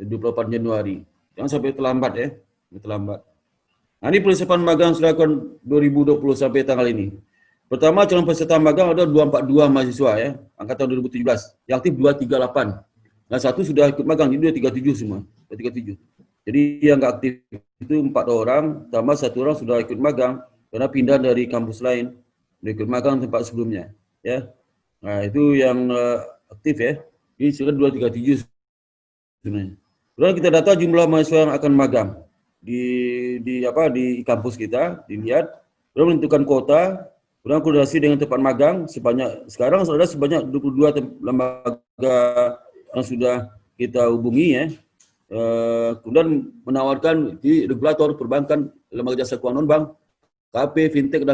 28 Januari. Jangan sampai terlambat ya. Terlambat. Nah, ini persiapan magang sudah dilakukan 2020 sampai tanggal ini. Pertama, calon peserta magang ada 242 mahasiswa ya, angkatan 2017. Yang aktif 238. Nah, 1 sudah ikut magang, jadi 237 semua. 237. Jadi yang nggak aktif itu 4 orang, tambah 1 orang sudah ikut magang karena pindah dari kampus lain, sudah ikut magang tempat sebelumnya. Ya. Nah, itu yang aktif ya. Ini sudah 237 sebenarnya. Kemudian kita data jumlah mahasiswa yang akan magang di kampus kita, dilihat, kemudian menentukan kuota, kemudian koordinasi dengan tempat magang sekarang sudah sebanyak 22 lembaga yang sudah kita hubungi ya. Kemudian menawarkan di regulator perbankan, lembaga jasa keuangan non-bank, KP, fintech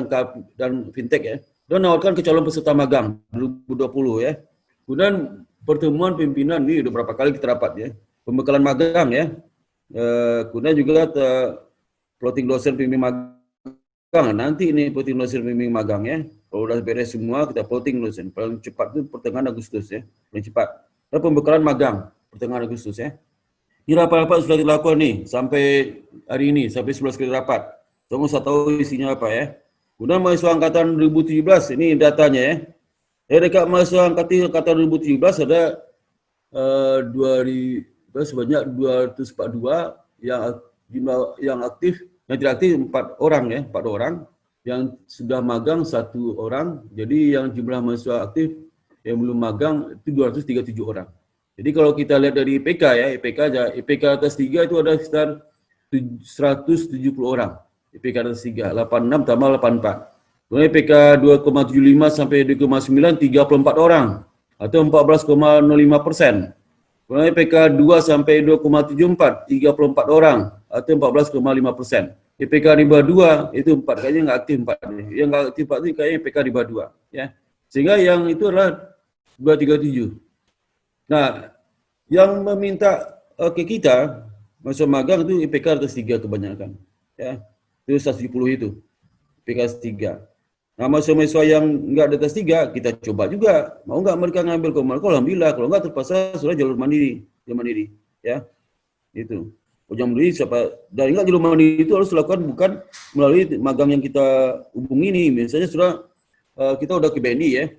dan fintech ya. Dan menawarkan ke calon peserta magang 2020 ya. Kemudian pertemuan pimpinan ini udah berapa kali kita rapat ya. Pembekalan magang ya. Kemudian juga plotting dosen pembimbing magang. Nanti ini plotting dosen pembimbing magang ya. Kalau udah beres semua kita plotting dosen. Paling cepat itu pertengahan Agustus ya. Paling cepat. Dan pembekalan magang pertengahan Agustus ya. Ini rapat-rapat sudah dilakukan nih sampai hari ini, sampai 11 kali rapat. Semua saya tahu isinya apa ya. Kemudian mahasiswa angkatan 2017, ini datanya ya. Dekat mahasiswa angkatan 2017 ada sebanyak 242 yang aktif, yang tidak aktif 4 orang ya, 4 orang. Yang sudah magang 1 orang. Jadi yang jumlah mahasiswa aktif yang belum magang itu 237 orang. Jadi kalau kita lihat dari IPK ya, IPK atas 3 itu ada sekitar 170 orang. IPK atas 3, 86 tambah 84. Kemudian IPK 2,75 sampai 2,9, 34 orang. Atau 14,05%. Kemudian IPK 2 sampai 2,74, 34 orang. Atau 14,5%. IPK di bawah 2, itu 4. Kayaknya nggak aktif 4. Yang nggak aktif 4 itu kayaknya IPK di bawah 2. Ya. Sehingga yang itu adalah 237. Nah, yang meminta ke kita, mahasiswa magang itu IPK atas 3 kebanyakan. Ya. Itu 170 itu, IPK atas 3. Nah, mahasiswa yang enggak di atas 3, kita coba juga. Mau enggak mereka ngambil komerko, alhamdulillah. Kalau enggak terpaksa sudah jalur mandiri. Ya, itu. Jalur mandiri siapa? Dan enggak jalur mandiri itu harus dilakukan bukan melalui magang yang kita hubungi ini. Misalnya sudah kita udah ke BNI ya.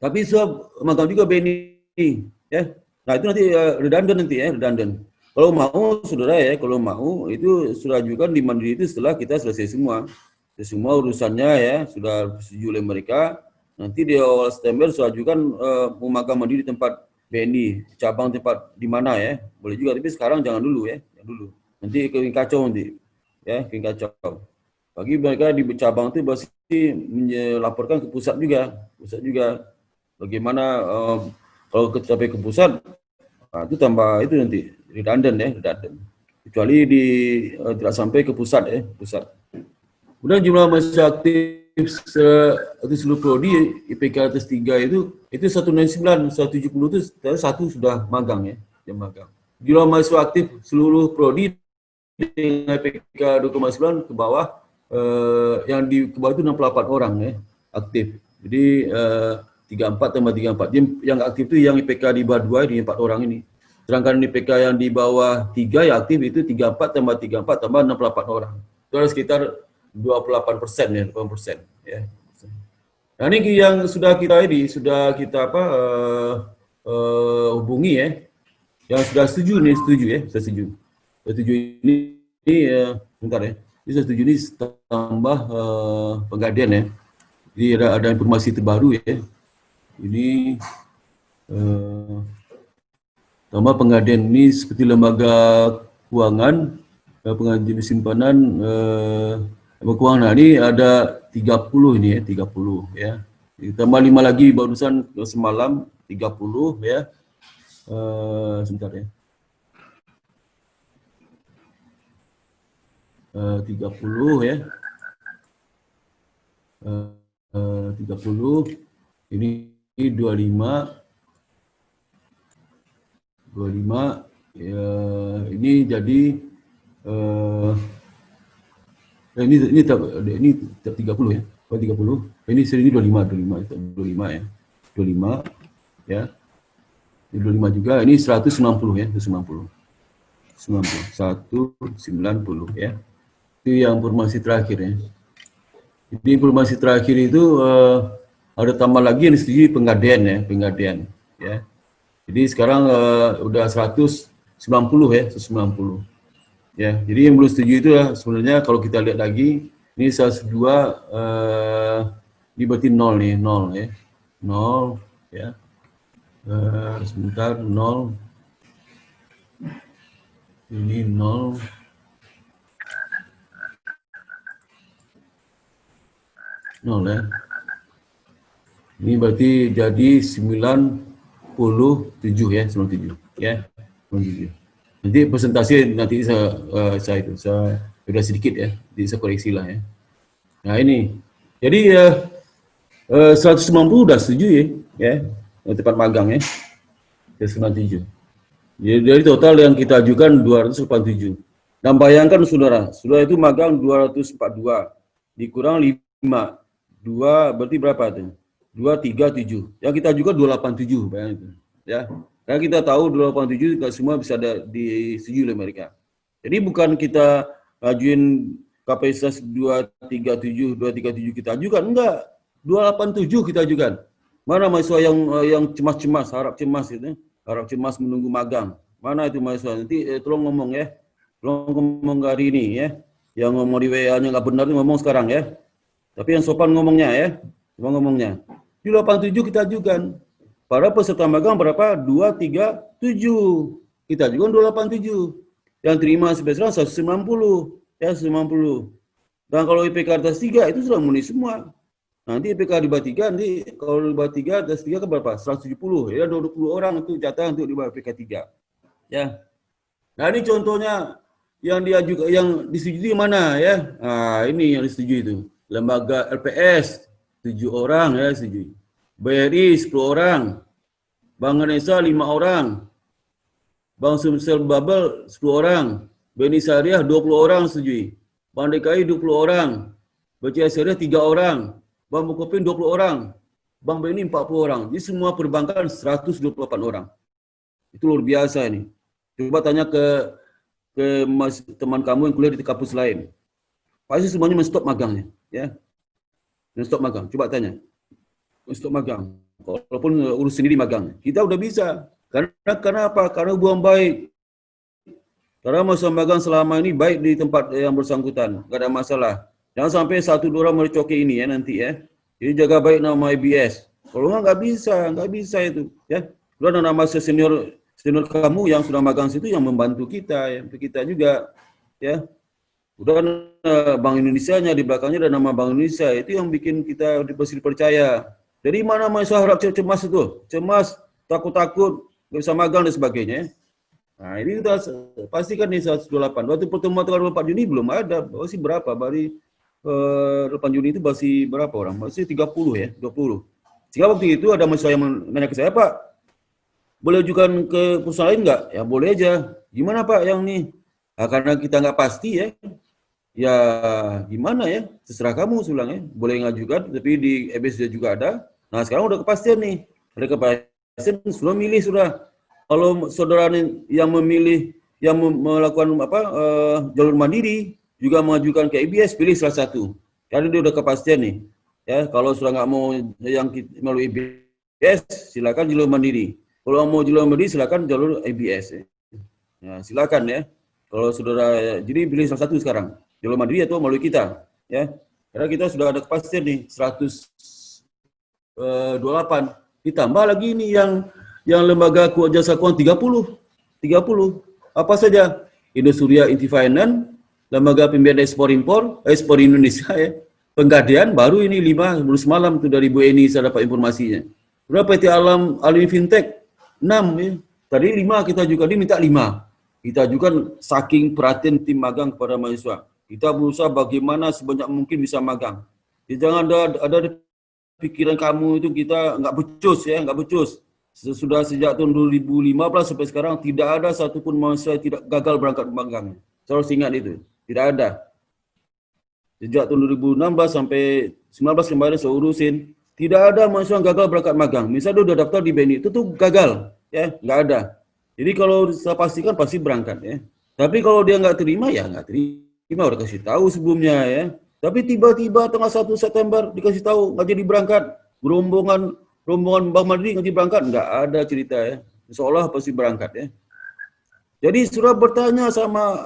Tapi sudah magang juga BNI ya. Nah, itu nanti redundant nanti ya, redundant. Kalau mau, saudara ya, kalau mau itu sudah ajukan di mandiri itu setelah kita selesai semua. Semua urusannya ya, sudah setuju oleh mereka. Nanti di awal September sudah ajukan mau magang mandiri di tempat BNI, cabang tempat di mana ya. Boleh juga, tapi sekarang jangan dulu ya, jangan dulu. Nanti kacau nanti, ya, kacau. Bagi mereka di cabang itu pasti melaporkan ke pusat juga. Bagaimana kalau sampai ke pusat, nah, itu tambah itu nanti redundant ya, redundant. Kecuali tidak sampai ke pusat ya, pusat. Kemudian jumlah mahasiswa aktif seluruh prodi IPK atas 3 itu 199, 170 itu satu sudah magang ya, yang magang. Jumlah mahasiswa aktif seluruh prodi dengan IPK 2,9 ke bawah, yang di ke bawah itu 68 orang ya, aktif. Jadi 34 tambah 34. Yang aktif itu yang IPK di bawah 2 ini 4 orang ini. Sedangkan IPK yang di bawah 3 yang aktif itu 34 tambah 64 tambah 68 orang. Itu ada sekitar 28% ya, 8% ya. Nah, ini yang sudah kita hubungi ya. Yang sudah setuju ini bentar ya. Ini sudah setuju ini tambah penggadean ya. Jadi ada informasi terbaru ya. Ini tambah penggadean ini seperti lembaga keuangan, pengajian simpanan, keuangan. Nah, ini ada 30 ini ya, 30 ya. Tambah 5 lagi barusan semalam 30 ya. Sebentar ya. 30 ya. 30 ini 25 ya, ini jadi ini 30 ya. 30. Ini seri 25 ya. 25 ya. Ini 25 juga. Ini 190 ya, 190 ya. Itu yang informasi terakhir ya. Jadi informasi terakhir itu ada tambah lagi yang disetujui penggadean ya. Jadi sekarang udah 190 ya, 190. Ya, jadi yang belum setuju itu ya, sebenarnya kalau kita lihat lagi ini 102 ini berarti 0 nih, 0 ya. 0 ya. Sebentar 0. Ini 0. Nol ya. Ini berarti jadi 97 ya, 97 ya. 97. Nanti presentasi nanti saya sudah sedikit ya, jadi saya koreksi lah ya. Nah ini, jadi 190 udah setuju ya, tempat magang ya, 97. Jadi dari total yang kita ajukan 287. Dan bayangkan saudara itu magang 242, dikurang 5. 2 berarti berapa tuh? 237. Yang kita juga 287 bayangin itu. Ya. Karena kita tahu 287 tidak semua bisa disetujui oleh mereka. Jadi bukan kita ajuin kapasitas 237 kita ajukan, enggak. 287 kita ajukan. Mana mahasiswa yang cemas-cemas, harap cemas itu, harap cemas menunggu magang. Mana itu mahasiswa? Nanti tolong ngomong ya. Tolong ngomong hari ini ya. Yang ngomong di WA-nya nggak benar itu ngomong sekarang ya. Tapi yang sopan ngomongnya ya, ngomongnya. Di 87 kita ajukan. Para peserta magang berapa? 237. Kita ajukan 287. Yang terima sampai sekarang 190. Ya, 190. Dan kalau IPK atas 3 itu sudah memenuhi semua. Nanti IPK di bawah 3, nanti kalau di bawah 3 atas 3 kan berapa? 170. Ya, 20 orang itu jatah untuk di bawah IPK 3. Ya. Nah, ini contohnya yang diajukan, yang disetujui mana ya? Nah, ini yang disetujui itu. Lembaga LPS 7 orang ya setuju. BRI 10 orang. Bank Indonesia 5 orang. Bank Sumsel Babel 10 orang. BNI Syariah 20 orang setuju. Bank DKI 20 orang. BCA Syariah 3 orang. Bank Bukopin 20 orang. Bank BNI 40 orang. Jadi semua perbankan 128 orang. Itu luar biasa ini. Coba tanya ke teman kamu yang kuliah di kampus lain. Pasti semuanya menstop magangnya, ya. Menstop magang. Coba tanya. Menstop magang. Walaupun urus sendiri magang. Kita udah bisa. Karena apa? Karena hubungan baik. Karena masa magang selama ini baik di tempat yang bersangkutan. Gak ada masalah. Jangan sampai 1-2 orang merecoki ini ya nanti ya. Jadi jaga baik nama IBS. Kalau nggak bisa itu, ya. Lu ada nama senior kamu yang sudah magang situ yang membantu kita, ya. Kita juga, ya. Udah Bank Indonesia-nya di belakangnya ada nama Bank Indonesia, itu yang bikin kita dipercaya. Jadi mana mahasiswa harap cemas itu, cemas, takut-takut, nggak bisa magang dan sebagainya. Nah ini kita pastikan nih 128. Waktu pertemuan tanggal 4 Juni belum ada, masih berapa? Baru 8 Juni itu masih berapa orang? Masih 30 ya, 20. Sehingga waktu itu ada mahasiswa yang nanya ke saya, Pak, boleh ajukan ke perusahaan lain nggak? Ya boleh aja. Gimana Pak yang nih? Nah, karena kita nggak pasti ya. Ya gimana ya, terserah kamu Sulang ya, boleh ngajukan, tapi di EBS juga ada. Nah sekarang udah kepastian nih, ada kepastian sudah milih sudah. Kalau saudara yang memilih, yang melakukan jalur mandiri, juga mengajukan ke EBS, pilih salah satu. Karena dia udah kepastian nih, ya kalau sudah nggak mau yang melalui EBS, silakan jalur mandiri. Kalau mau jalur mandiri, silakan jalur EBS. Ya. Nah, silakan ya. Kalau saudara, jadi pilih salah satu sekarang. Jalur mandiri atau melalui kita, ya. Karena kita sudah ada kepastian nih 128. Ditambah lagi ini yang lembaga jasa keuangan 30. Apa saja? Indosuria Inti Finance, lembaga pembiayaan ekspor Indonesia ya. Penggadean baru ini 5 baru semalam itu dari Bu Eni saya dapat informasinya. Berapa PT Alimi Fintech 6 ya. Tadi 5 kita juga diminta 5. Kita juga saking perhatian tim magang kepada mahasiswa. Kita berusaha bagaimana sebanyak mungkin bisa magang. Jadi jangan ada pikiran kamu itu kita nggak becus. Sudah sejak tahun 2015 sampai sekarang tidak ada satupun mahasiswa yang tidak gagal berangkat magang. Saya harus ingat itu, tidak ada. Sejak tahun 2016 sampai 19 kemarin saya urusin, tidak ada mahasiswa yang gagal berangkat magang. Misalnya dia udah daftar di BNI, itu tuh gagal, ya nggak ada. Jadi kalau saya pastikan pasti berangkat ya. Tapi kalau dia nggak terima ya nggak terima. Udah kasih tahu sebelumnya ya. Tapi tiba-tiba tanggal 1 September dikasih tahu nggak jadi berangkat. Rombongan Bank Mandiri nggak jadi berangkat, nggak ada cerita ya. Seolah pasti berangkat ya. Jadi sudah bertanya sama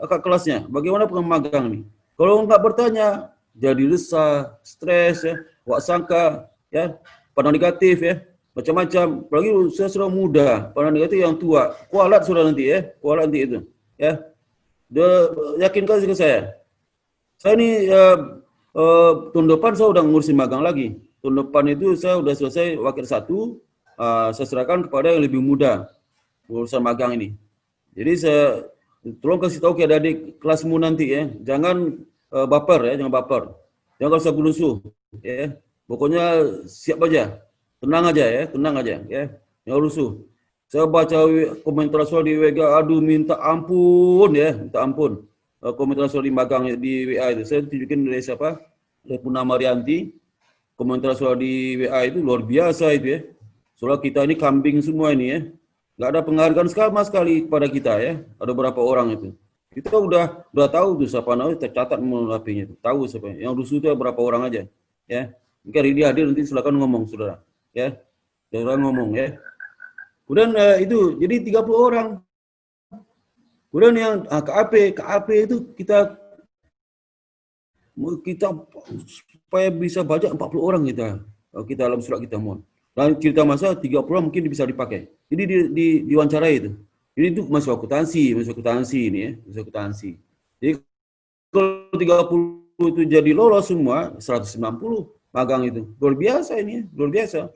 kakak kelasnya, bagaimana pengemagang nih? Kalau nggak bertanya, jadi resah, stres ya, wak sangka ya, pandang negatif ya. macam-macam. Apalagi saya sudah muda, orang itu yang tua, kualat sudah nanti kualat nanti itu, ya. Dia yakinkan ke saya ini tahun depan saya udah ngurusin magang lagi. Tahun depan itu saya udah selesai wakil 1, saya serahkan kepada yang lebih muda urusan magang ini. Jadi saya tolong kasih tahu ke adik-adik kelasmu nanti ya, jangan baper ya, jangan baper. Jangan rasa gulusuh ya. Pokoknya siap aja. Tenang aja ya, tenang aja ya. Jangan rusuh. Saya baca komentar soal di WG, aduh minta ampun ya, minta ampun. Komentar soal di magang di WA itu. Saya tunjukin dari siapa? Dari Purnama Rianti. Komentar soal di WA itu luar biasa itu ya. Soal kita ini kambing semua ini ya. Nggak ada penghargaan sama sekali kepada kita ya. Ada berapa orang itu. Kita udah tahu tuh siapa namanya, tercatat melalui HP-nya itu. Tahu siapa. Yang rusuh itu berapa orang aja. Ya. Mungkin hari dia hadir nanti silakan ngomong saudara. Ya. Saudara ngomong ya. Kemudian itu jadi 30 orang. Kemudian yang KAP itu kita supaya bisa baca 40 orang kita dalam surat kita mohon. Dan cerita masa 30 orang mungkin bisa dipakai. Jadi diwawancarai itu. Ini itu masuk akuntansi ini ya, masuk akuntansi. Jadi kalau 30 itu jadi lolos semua 190 magang itu. Luar biasa ini ya, luar biasa.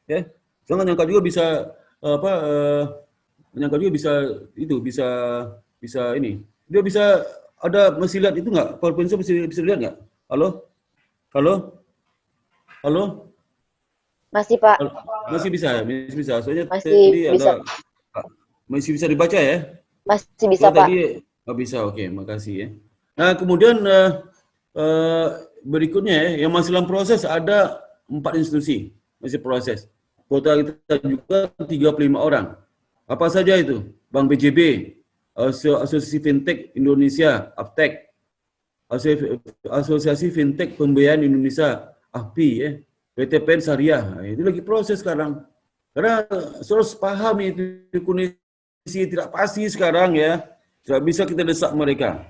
Ya. Jangan nyangka juga bisa menyangka juga bisa ini. Dia bisa ada masih lihat itu nggak? PowerPoint bisa lihat nggak? Halo? Masih Pak. Masih bisa. Soalnya masih tadi bisa. Masih bisa dibaca ya? Masih bisa Pak. Tadi bisa, oke, makasih ya. Nah kemudian berikutnya ya, yang masih dalam proses ada 4 institusi masih proses. Kuota kita juga 35 orang. Apa saja itu? Bank BJB, Asosiasi Fintech Indonesia, Aptek, Asosiasi Fintech Pembiayaan Indonesia, AFPI, ya, PTPN Syariah. Nah, itu lagi proses sekarang. Karena harus paham itu kondisi tidak pasti sekarang ya, tidak bisa kita desak mereka.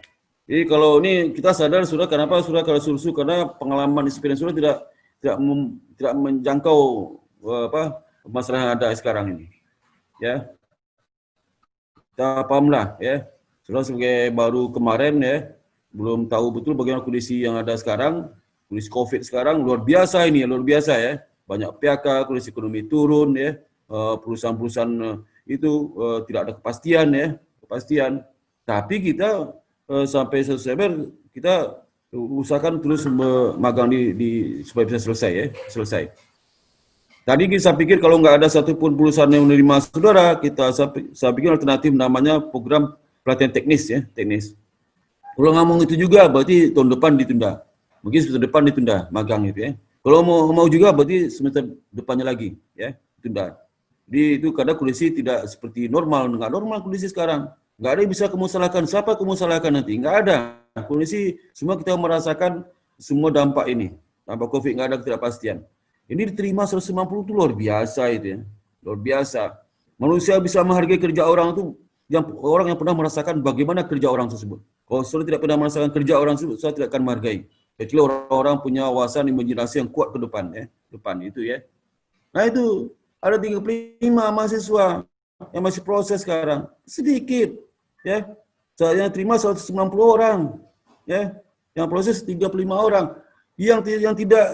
Jadi kalau ini kita sadar sudah kenapa sudah kalau susu karena pengalaman experience sudah tidak menjangkau masalah yang ada sekarang ini. Ya. Kita pahamlah ya. Sudah sebagai baru kemarin ya, belum tahu betul bagaimana kondisi yang ada sekarang, kondisi Covid sekarang luar biasa ini, luar biasa ya. Banyak PHK, kondisi ekonomi turun ya. Perusahaan-perusahaan itu tidak ada kepastian ya, kepastian. Tapi kita sampai September kita usahakan terus magang supaya bisa selesai ya, selesai. Tadi saya pikir kalau nggak ada satupun perusahaan yang menerima saudara, saya pikir alternatif namanya program pelatihan teknis ya, teknis. Kalau ngomong itu juga berarti tahun depan ditunda, mungkin semester depan ditunda magang itu ya. Kalau mau juga berarti semester depannya lagi ya, ditunda. Jadi itu karena kondisi tidak seperti normal, nggak normal kondisi sekarang. Nggak ada yang bisa kamu salahkan, siapa kamu salahkan nanti, nggak ada. Kondisi semua kita merasakan semua dampak ini, dampak Covid, nggak ada ketidakpastian. Ini diterima 190 itu luar biasa itu ya, luar biasa. Manusia bisa menghargai kerja orang itu, orang yang pernah merasakan bagaimana kerja orang tersebut. Kalau saudara tidak pernah merasakan kerja orang tersebut, saya tidak akan menghargai. Kecuali orang-orang punya wawasan imajinasi yang kuat ke depan ya, depan itu ya. Nah itu ada 35 mahasiswa yang masih proses sekarang, sedikit ya. Saya terima 190 orang ya, yang proses 35 orang. Yang tidak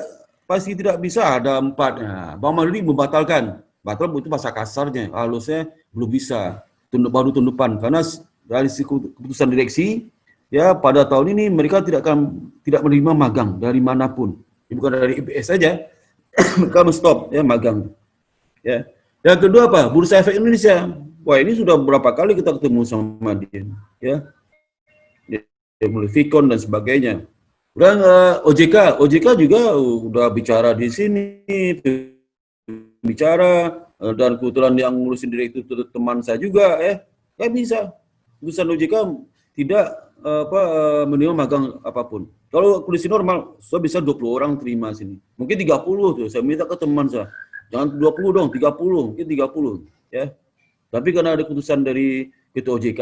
pasti tidak bisa ada 4. Nah, Bang Maduri membatalkan. Batal itu bahasa kasarnya. Halusnya belum bisa. Baru tahun depan karena dari keputusan direksi ya pada tahun ini mereka tidak menerima magang dari manapun. Bukan dari IPS saja. Mereka stop ya magang. Ya. Yang kedua apa? Bursa Efek Indonesia. Wah, ini sudah berapa kali kita ketemu sama dia, ya. Dia mulai Vicon dan sebagainya. Dan OJK juga udah bicara di sini, bicara dan kebetulan yang ngurusin direktur teman saya juga ya bisa. Keputusan OJK tidak menerima magang apapun. Kalau kondisi normal, saya bisa 20 orang terima sini. Mungkin 30 tuh, saya minta ke teman saya. Jangan 20 dong, 30, mungkin 30 ya. Tapi karena ada keputusan dari Ketua OJK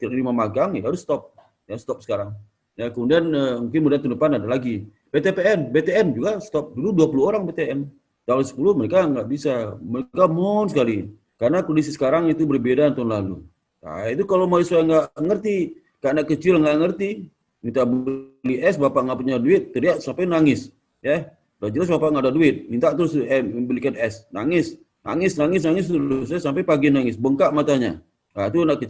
tidak menerima magang, ya harus stop. Ya stop sekarang. Ya, kemudian mungkin tahun depan ada lagi. BTN juga stop. Dulu 20 orang BTN. tahun 10 mereka nggak bisa. Mereka mohon sekali. Karena kondisi sekarang itu berbeda tahun lalu. Nah, itu kalau mahasiswa nggak ngerti, ke anak kecil nggak ngerti, minta beli es, bapak nggak punya duit, teriak sampai nangis. Ya, udah jelas bapak nggak ada duit, minta terus membelikan es, nangis terus, sampai pagi nangis, bengkak matanya. Nah, itu anak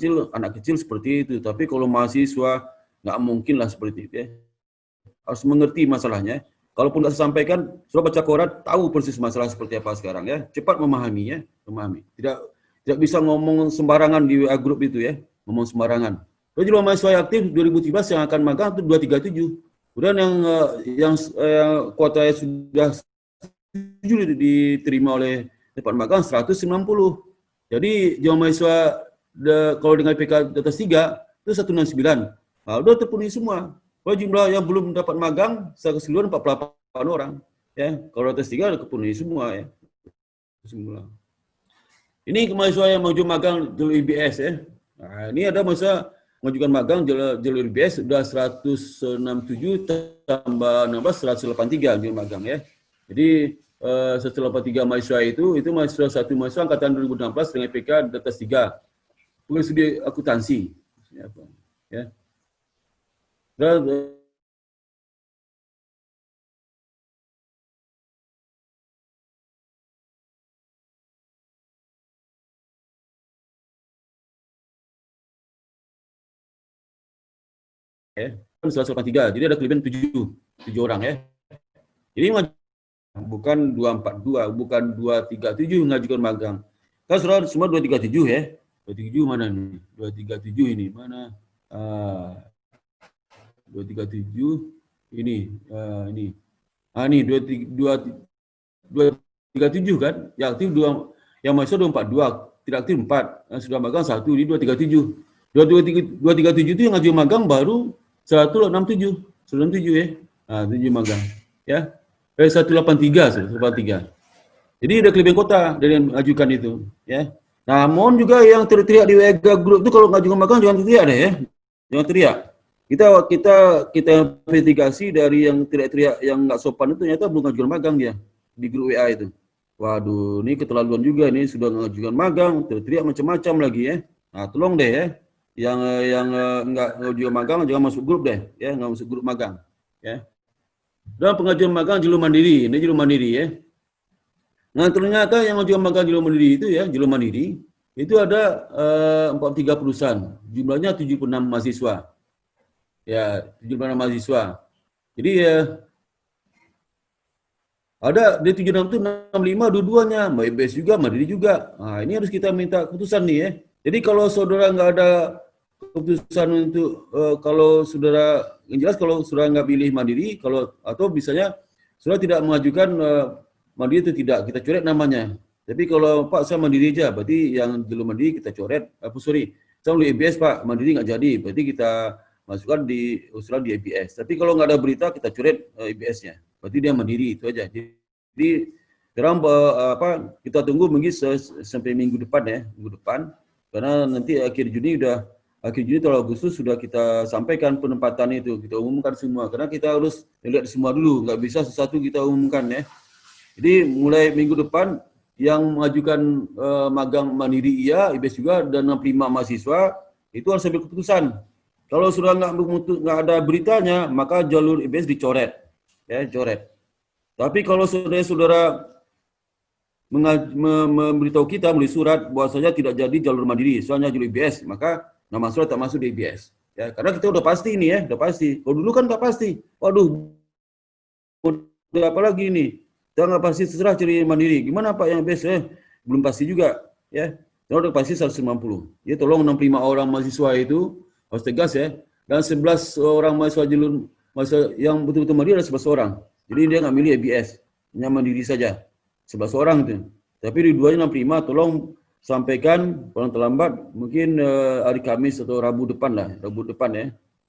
kecil seperti itu. Tapi kalau mahasiswa nggak mungkin lah seperti itu. Ya. Harus mengerti masalahnya. Kalaupun nggak saya sampaikan, sudah baca koran, tahu persis masalah seperti apa sekarang ya. Cepat memahami ya, memahami. Tidak bisa ngomong sembarangan di WA grup itu ya, ngomong sembarangan. Lalu jumlah mahasiswa aktif 2017 yang akan magang itu 237. Kemudian yang kuotanya sudah diterima oleh tempat magang 190. Jadi jumlah mahasiswa kalau dengan PK di atas 3 itu 169. Nah, udah terpenuhi semua. Kalau jumlah yang belum dapat magang secara keseluruhan 48 orang. Ya, kalau atas 3 udah kepenuhi semua ya. Semua. Ini mahasiswa yang mengajukan magang jalur IBS ya. Nah, ini ada mahasiswa mengajukan magang jalur IBS sudah 167 tambah 16 183 jalur magang ya. Jadi 183 mahasiswa itu satu mahasiswa angkatan 2016 dengan PK di atas 3. Bukan studi akuntansi. Ya. Dan ya, 183. Jadi ada kelebihan 7 orang ya. Jadi bukan 242, bukan 237 mengajukan magang. Kan semua 237 ya. 237 mana nih? 237 ini mana? 237 ini ini. Ini 237 kan? Yang aktif 2, yang mahasiswa 242, tidak aktif 4. Yang sudah magang 1 di 237. 237 itu yang ngajukan magang baru 167 ya. Nah, 7 magang ya. 183. Jadi ada kelebihan kota dari yang mengajukan itu ya. Nah, mohon juga yang teriak di WA grup itu kalau ngajukan magang jangan teriak deh ya. Jangan teriak. Kita investigasi dari yang teriak-teriak yang nggak sopan itu ternyata belum ngajukan magang dia di grup WA itu. Waduh, ini keterlaluan juga nih, sudah ngajukan magang, teriak macam-macam lagi ya. Nah, tolong deh ya. Yang nggak ngajukan magang jangan masuk grup deh ya, nggak masuk grup magang ya. Dan pengajuan magang jalur mandiri, ini jalur mandiri ya. Nah, ternyata yang ngajukan magang jalur mandiri itu ya, jalur mandiri itu ada 43 perusahaan, jumlahnya 76 mahasiswa. Ya, 76 mahasiswa. Jadi ya ada di 76 itu 65 dua-duanya, IBS juga, mandiri juga. Nah, ini harus kita minta keputusan nih ya. Jadi kalau saudara nggak ada keputusan untuk kalau saudara yang jelas kalau saudara nggak pilih mandiri, kalau atau misalnya saudara tidak mengajukan mandiri itu tidak, kita coret namanya. Tapi kalau Pak saya mandiri aja, berarti yang jalur mandiri kita coret. Saya melalui IBS Pak, mandiri nggak jadi, berarti kita masukkan di usulan di IBS. Tapi kalau nggak ada berita kita coret IBS-nya, berarti dia mandiri itu aja. Jadi sekarang kita tunggu mungkin sampai minggu depan ya, minggu depan. Karena nanti akhir Juni atau Agustus sudah kita sampaikan penempatan itu, kita umumkan semua. Karena kita harus lihat semua dulu, nggak bisa sesuatu kita umumkan ya. Jadi mulai minggu depan yang mengajukan magang mandiri iya, IBS juga, dan 65 mahasiswa itu harus ambil keputusan. Kalau sudah nggak ada beritanya, maka jalur IBS dicoret, ya coret. Tapi kalau saudara memberitahu kita melalui surat bahwasanya tidak jadi jalur mandiri, soalnya jalur IBS, maka nama surat tak masuk di IBS. Ya, karena kita udah pasti ini ya, udah pasti. Kalau dulu kan nggak pasti. Waduh, udah apa lagi ini? Kita nggak pasti terserah cari mandiri. Gimana Pak yang IBS? Belum pasti juga. Ya, kita udah pasti 190. Ya, tolong 65 orang mahasiswa itu harus tegas ya. Dan 11 orang mahasiswa yang betul-betul mandiri ada 11 orang. Jadi dia nggak milih IBS, hanya mandiri saja. 11 orang itu. Tapi di 265 tolong sampaikan paling terlambat mungkin hari Kamis atau Rabu depan lah. Rabu depan ya.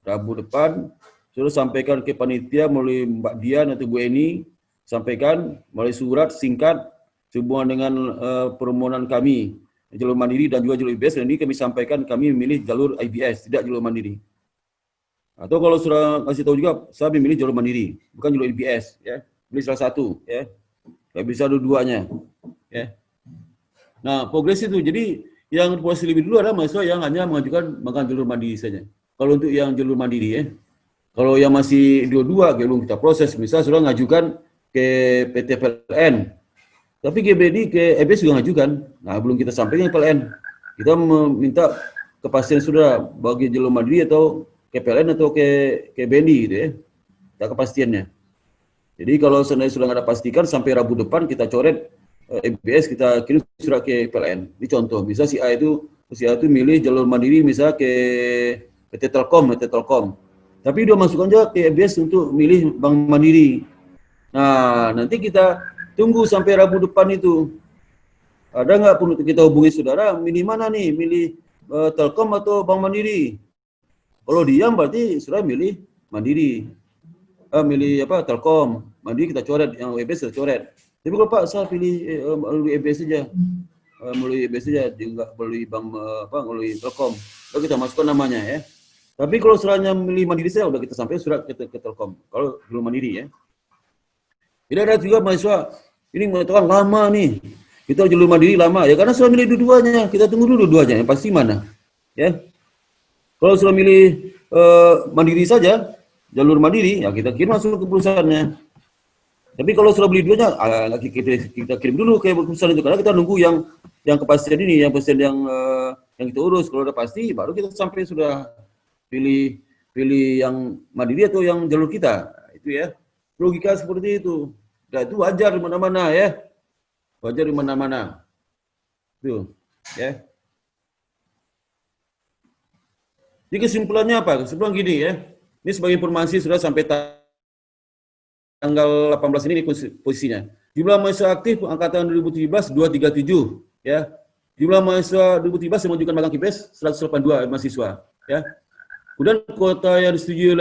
Rabu depan sudah sampaikan ke panitia melalui Mbak Dian atau Bu Eni, sampaikan melalui surat singkat sehubungan dengan permohonan kami jalur mandiri dan juga jalur IBS, dan ini kami sampaikan kami memilih jalur IBS, tidak jalur mandiri. Atau kalau sudah kasih tahu juga saya memilih jalur mandiri, bukan jalur IBS ya. Pilih salah satu ya. nggak bisa dua-duanya. Ya. Nah, progres itu, jadi yang posisi lebih dulu adalah mahasiswa yang hanya mengajukan magang jalur mandiri saja. Kalau untuk yang jalur mandiri ya, kalau yang masih dua-dua, belum kita proses, misal sudah mengajukan ke PT PLN, tapi GBD ke EBS juga mengajukan, nah belum kita sampaikan ke PLN. Kita meminta kepastian sudah bagi jalur mandiri atau ke PLN atau ke BNI gitu ya, kita kepastiannya. Jadi kalau seandainya sudah nggak ada pastikan, sampai Rabu depan kita coret EBS, kita kirim surat ke PLN. Ini contoh, bisa si A itu milih jalur mandiri misal ke PT Telkom. Tapi dia masukkan aja ke EBS untuk milih Bank Mandiri. Nah, nanti kita tunggu sampai Rabu depan itu. Ada nggak perlu kita hubungi saudara, milih mana nih? Milih Telkom atau Bank Mandiri? Kalau diam berarti saudara milih Mandiri. Milih apa? Telkom. Mandiri kita coret, yang EBS kita coret. Tapi kalau Pak saya pilih melalui EBS saja, melalui EBS saja, nggak melalui bank melalui Telkom. Lalu kita masukkan namanya ya. Tapi kalau suratnya milih Mandiri saya udah kita sampai surat ke Telkom. Kalau belum Mandiri ya. Tidak ada juga mahasiswa ini mengatakan lama nih. Kita jalur Mandiri lama ya karena sudah milih dua-duanya. Kita tunggu dulu dua-duanya yang pasti mana ya. Kalau sudah milih Mandiri saja, jalur Mandiri ya kita kirim masuk ke perusahaannya. Tapi kalau sudah beli duanya, kita kirim dulu ke perusahaan itu karena kita nunggu yang kepastian ini, yang kepastian yang kita urus. Kalau udah pasti, baru kita sampai sudah pilih yang Mandiri atau yang jalur kita. Nah, itu ya logika seperti itu. Nah, itu wajar di mana-mana ya, wajar di mana-mana. Itu ya. Jadi kesimpulannya apa? Kesimpulan gini ya. Ini sebagai informasi sudah sampai tanggal 18 ini posisinya. Jumlah mahasiswa aktif angkatan 2017 237 ya. Jumlah mahasiswa 2017 yang mengajukan magang KIPES 182 mahasiswa ya. Kemudian kuota yang disetujui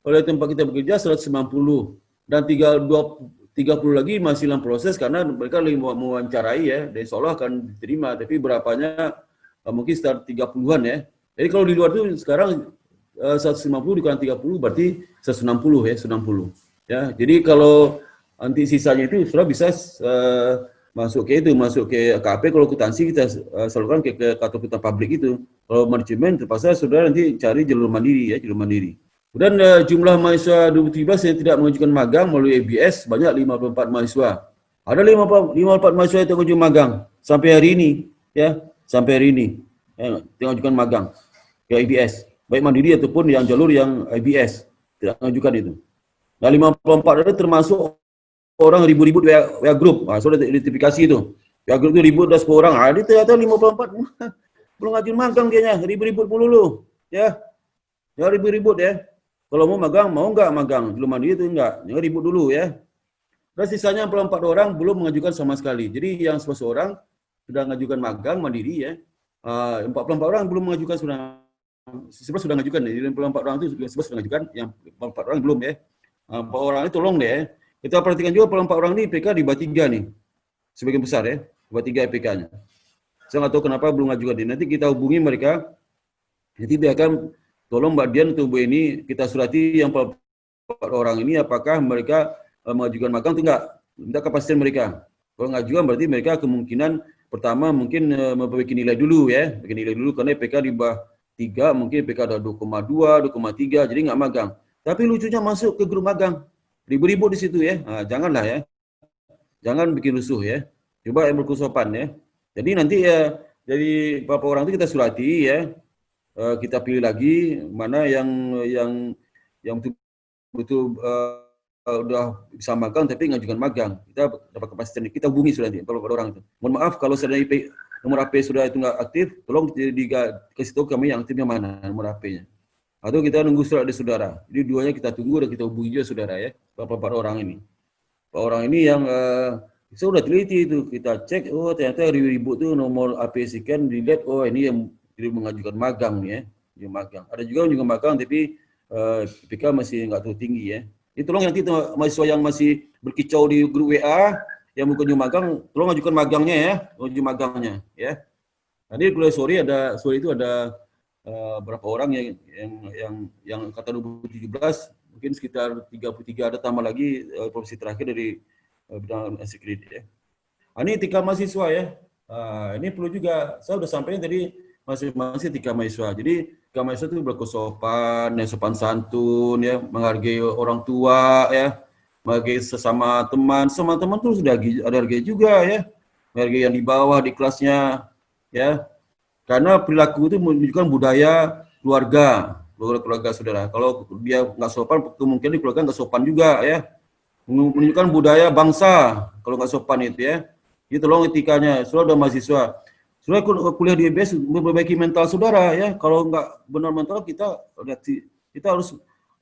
oleh tempat kita bekerja 190 dan 30 lagi masih dalam proses karena mereka lagi mewawancarai ya. Dan insya Allah akan diterima, tapi berapanya mungkin sekitar 30-an ya. Jadi kalau di luar itu sekarang 150 dikurang 30 berarti 160 ya, 160. Ya, jadi kalau nanti sisanya itu sudah bisa masuk ke KP. Kalau akuntansi kita salurkan ke kartu akuntan publik itu. Kalau manajemen terpaksa sudah nanti cari jalur mandiri ya, jalur mandiri. Kemudian jumlah mahasiswa 2017 yang tidak mengajukan magang melalui EBS banyak 54 mahasiswa. Ada 54 mahasiswa yang mengajukan magang sampai hari ini ya, sampai hari ini yang mengajukan magang ke EBS, baik mandiri ataupun yang jalur yang EBS tidak mengajukan itu. Nah, 54 itu termasuk orang ribu-ribu WA group. Nah, sudah identifikasi itu. WA group itu ribu, ada 10 orang. Nah, ini ternyata 54 belum ngajuin magang dianya, ribu-ribu dulu. Ya. Ya ribu-ribu ya. Kalau mau magang, mau enggak magang? Belum mandiri itu enggak. Jangan ribut dulu ya. Dan sisanya 44 orang belum mengajukan sama sekali. Jadi yang 11 orang sudah mengajukan magang mandiri ya. 44 orang belum mengajukan sudah. 11 sudah mengajukan. Jadi 44 orang itu 11 sudah mengajukan, yang 44 orang belum ya. 4 orang ini tolong deh. Kita perhatikan juga 4 orang ini IPK di BA 3 nih. Sebagian besar ya. BA 3 IPK-nya. Saya nggak tahu kenapa belum mengajukan. Nanti kita hubungi mereka. Nanti dia akan tolong Mbak Dian atau Bu ini kita surati yang 4 orang ini apakah mereka mengajukan magang atau enggak. Minta kepastian mereka. Kalau mengajukan berarti mereka kemungkinan pertama mungkin memperbaiki nilai dulu ya. Bikin nilai dulu karena IPK di BA 3 mungkin IPK ada 2,2, 2,3 jadi nggak magang. Tapi lucunya masuk ke grup magang. Ribu-ribu di situ ya. Nah, janganlah ya. Jangan bikin rusuh ya. Coba yang berkesopan ya. Jadi nanti ya dari beberapa orang itu kita surati ya. Kita pilih lagi mana yang betul udah bisa magang tapi ngajukan magang. Kita dapat kepastian. Kita hubungi sudah nanti kalau ada orang itu. Mohon maaf kalau sudah IP nomor HP sudah itu nggak aktif, tolong dikasih tahu kami yang aktifnya mana nomor HP-nya. Atau kita nunggu surat dari saudara. Jadi duanya kita tunggu dan kita hubungi juga saudara ya. Bapak orang ini. Orang ini yang saya udah teliti itu. Kita cek, oh ternyata ribu-ribu itu nomor AP sekian dilihat, oh ini yang mengajukan magang nih ya. Yang magang. Ada juga yang juga magang tapi IPK masih nggak terlalu tinggi ya. Jadi tolong nanti mahasiswa yang masih berkicau di grup WA yang mau kunjung magang, tolong ajukan magangnya ya. Kunjung magangnya ya. Nanti kalau sore itu ada berapa orang yang kata 2017 mungkin sekitar 33 ada tambah lagi profesi terakhir dari bidang security ya. Ini etika mahasiswa ya. Ini perlu juga, saya sudah sampaikan tadi masing-masing etika mahasiswa. Jadi etika mahasiswa itu berkesopan, ya, sopan santun, ya, menghargai orang tua, ya, menghargai sesama teman. Sesama teman itu sudah ada harga juga ya. Menghargai yang di bawah di kelasnya, ya. Karena perilaku itu menunjukkan budaya keluarga saudara. Kalau dia nggak sopan, kemungkinan di keluarga nggak sopan juga ya. Menunjukkan budaya bangsa kalau nggak sopan itu ya. Jadi tolong etikanya. Saudara udah mahasiswa, saudara kuliah di IBS memperbaiki mental saudara ya. Kalau nggak benar mental kita harus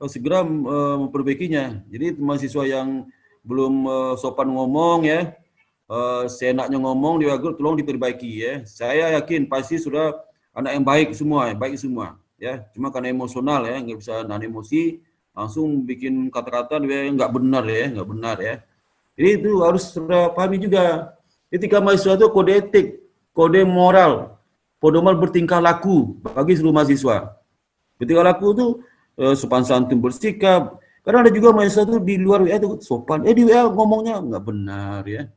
segera memperbaikinya. Jadi mahasiswa yang belum sopan ngomong ya, seenaknya ngomong di Wagur, tolong diperbaiki ya. Saya yakin pasti sudah anak yang baik semua ya. Cuma karena emosional ya, nggak bisa nahan emosi, langsung bikin kata-kata dia nggak benar ya. Jadi itu harus sudah pahami juga. Etika mahasiswa itu kode etik, kode moral, pedoman bertingkah laku bagi seluruh mahasiswa. Bertingkah laku itu sopan santun bersikap. Karena ada juga mahasiswa itu di luar WA itu sopan, di WA ngomongnya nggak benar ya.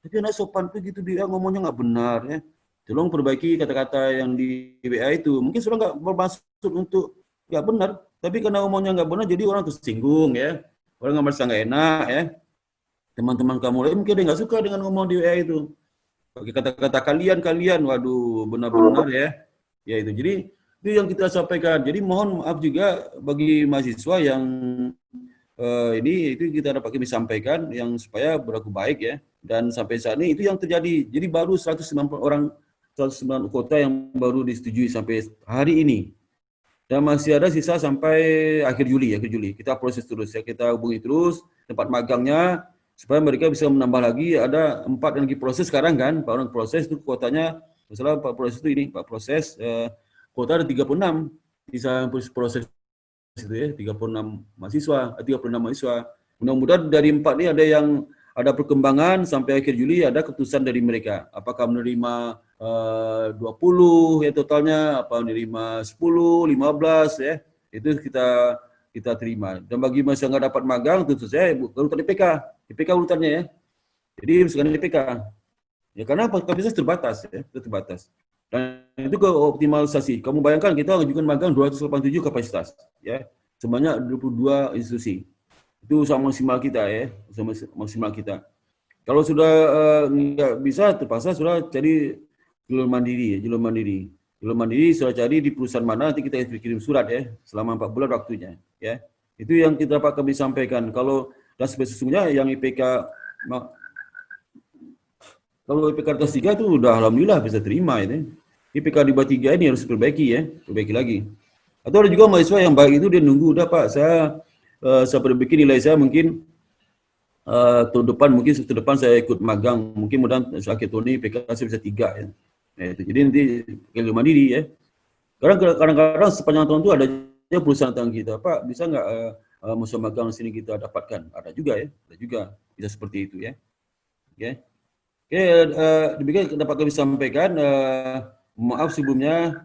Tapi anak sopan tuh gitu dia ngomongnya nggak benar ya. Tolong perbaiki kata-kata yang di WA itu. Mungkin sudah nggak bermaksud untuk nggak benar, tapi karena ngomongnya nggak benar jadi orang tersinggung ya. Orang nggak merasa nggak enak ya. Teman-teman kamu lain mungkin dia nggak suka dengan ngomong di WA itu. Pakai kata-kata kalian, waduh benar-benar ya. Ya itu. Jadi itu yang kita sampaikan. Jadi mohon maaf juga bagi mahasiswa yang ini itu kita dapat kami sampaikan yang supaya berlaku baik ya. Dan sampai saat ini itu yang terjadi. Jadi baru 190 kota yang baru disetujui sampai hari ini. Dan masih ada sisa sampai akhir Juli. Kita proses terus ya, kita hubungi terus tempat magangnya supaya mereka bisa menambah lagi. Ada 4 yang lagi proses sekarang kan, 4 orang proses itu kuotanya, misalnya 4 proses itu ini, 4 proses, kuota ada 36 bisa proses itu ya, 36 mahasiswa. Mudah-mudahan dari 4 ini ada perkembangan sampai akhir Juli ada keputusan dari mereka. Apakah menerima 20 ya totalnya, apa menerima 10, 15 ya. Itu kita terima. Dan bagi mahasiswa yang nggak dapat magang tentu saja urutan IPK urutannya ya. Jadi misalkan IPK. Ya karena kapasitas terbatas ya, terbatas. Dan itu ke optimalisasi. Kamu bayangkan kita mengajukan magang 287 kapasitas ya. Sebanyak 22 institusi. Itu sama maksimal kita ya, sama maksimal kita. Kalau sudah nggak bisa terpaksa sudah cari jalur mandiri. Jalur mandiri sudah cari di perusahaan mana nanti kita kirim surat ya selama 4 bulan waktunya ya. Itu yang kita dapat kami sampaikan. Kalau dan sesungguhnya yang IPK kalau IPK atas 3 itu udah alhamdulillah bisa terima ini. IPK di bawah 3 ini harus perbaiki lagi. Atau ada juga mahasiswa yang baik itu dia nunggu udah Pak saya perbaiki nilai saya mungkin tahun depan saya ikut magang mungkin mudah-mudahan akhir tahun ini IPK saya bisa 3 ya. Nah, itu. Jadi nanti jalur mandiri ya. Kadang-kadang sepanjang tahun itu ada perusahaan tentang kita, Pak bisa nggak musuh magang sini kita dapatkan? Ada juga ya, bisa seperti itu ya. Oke, demikian dapat kami sampaikan. Maaf sebelumnya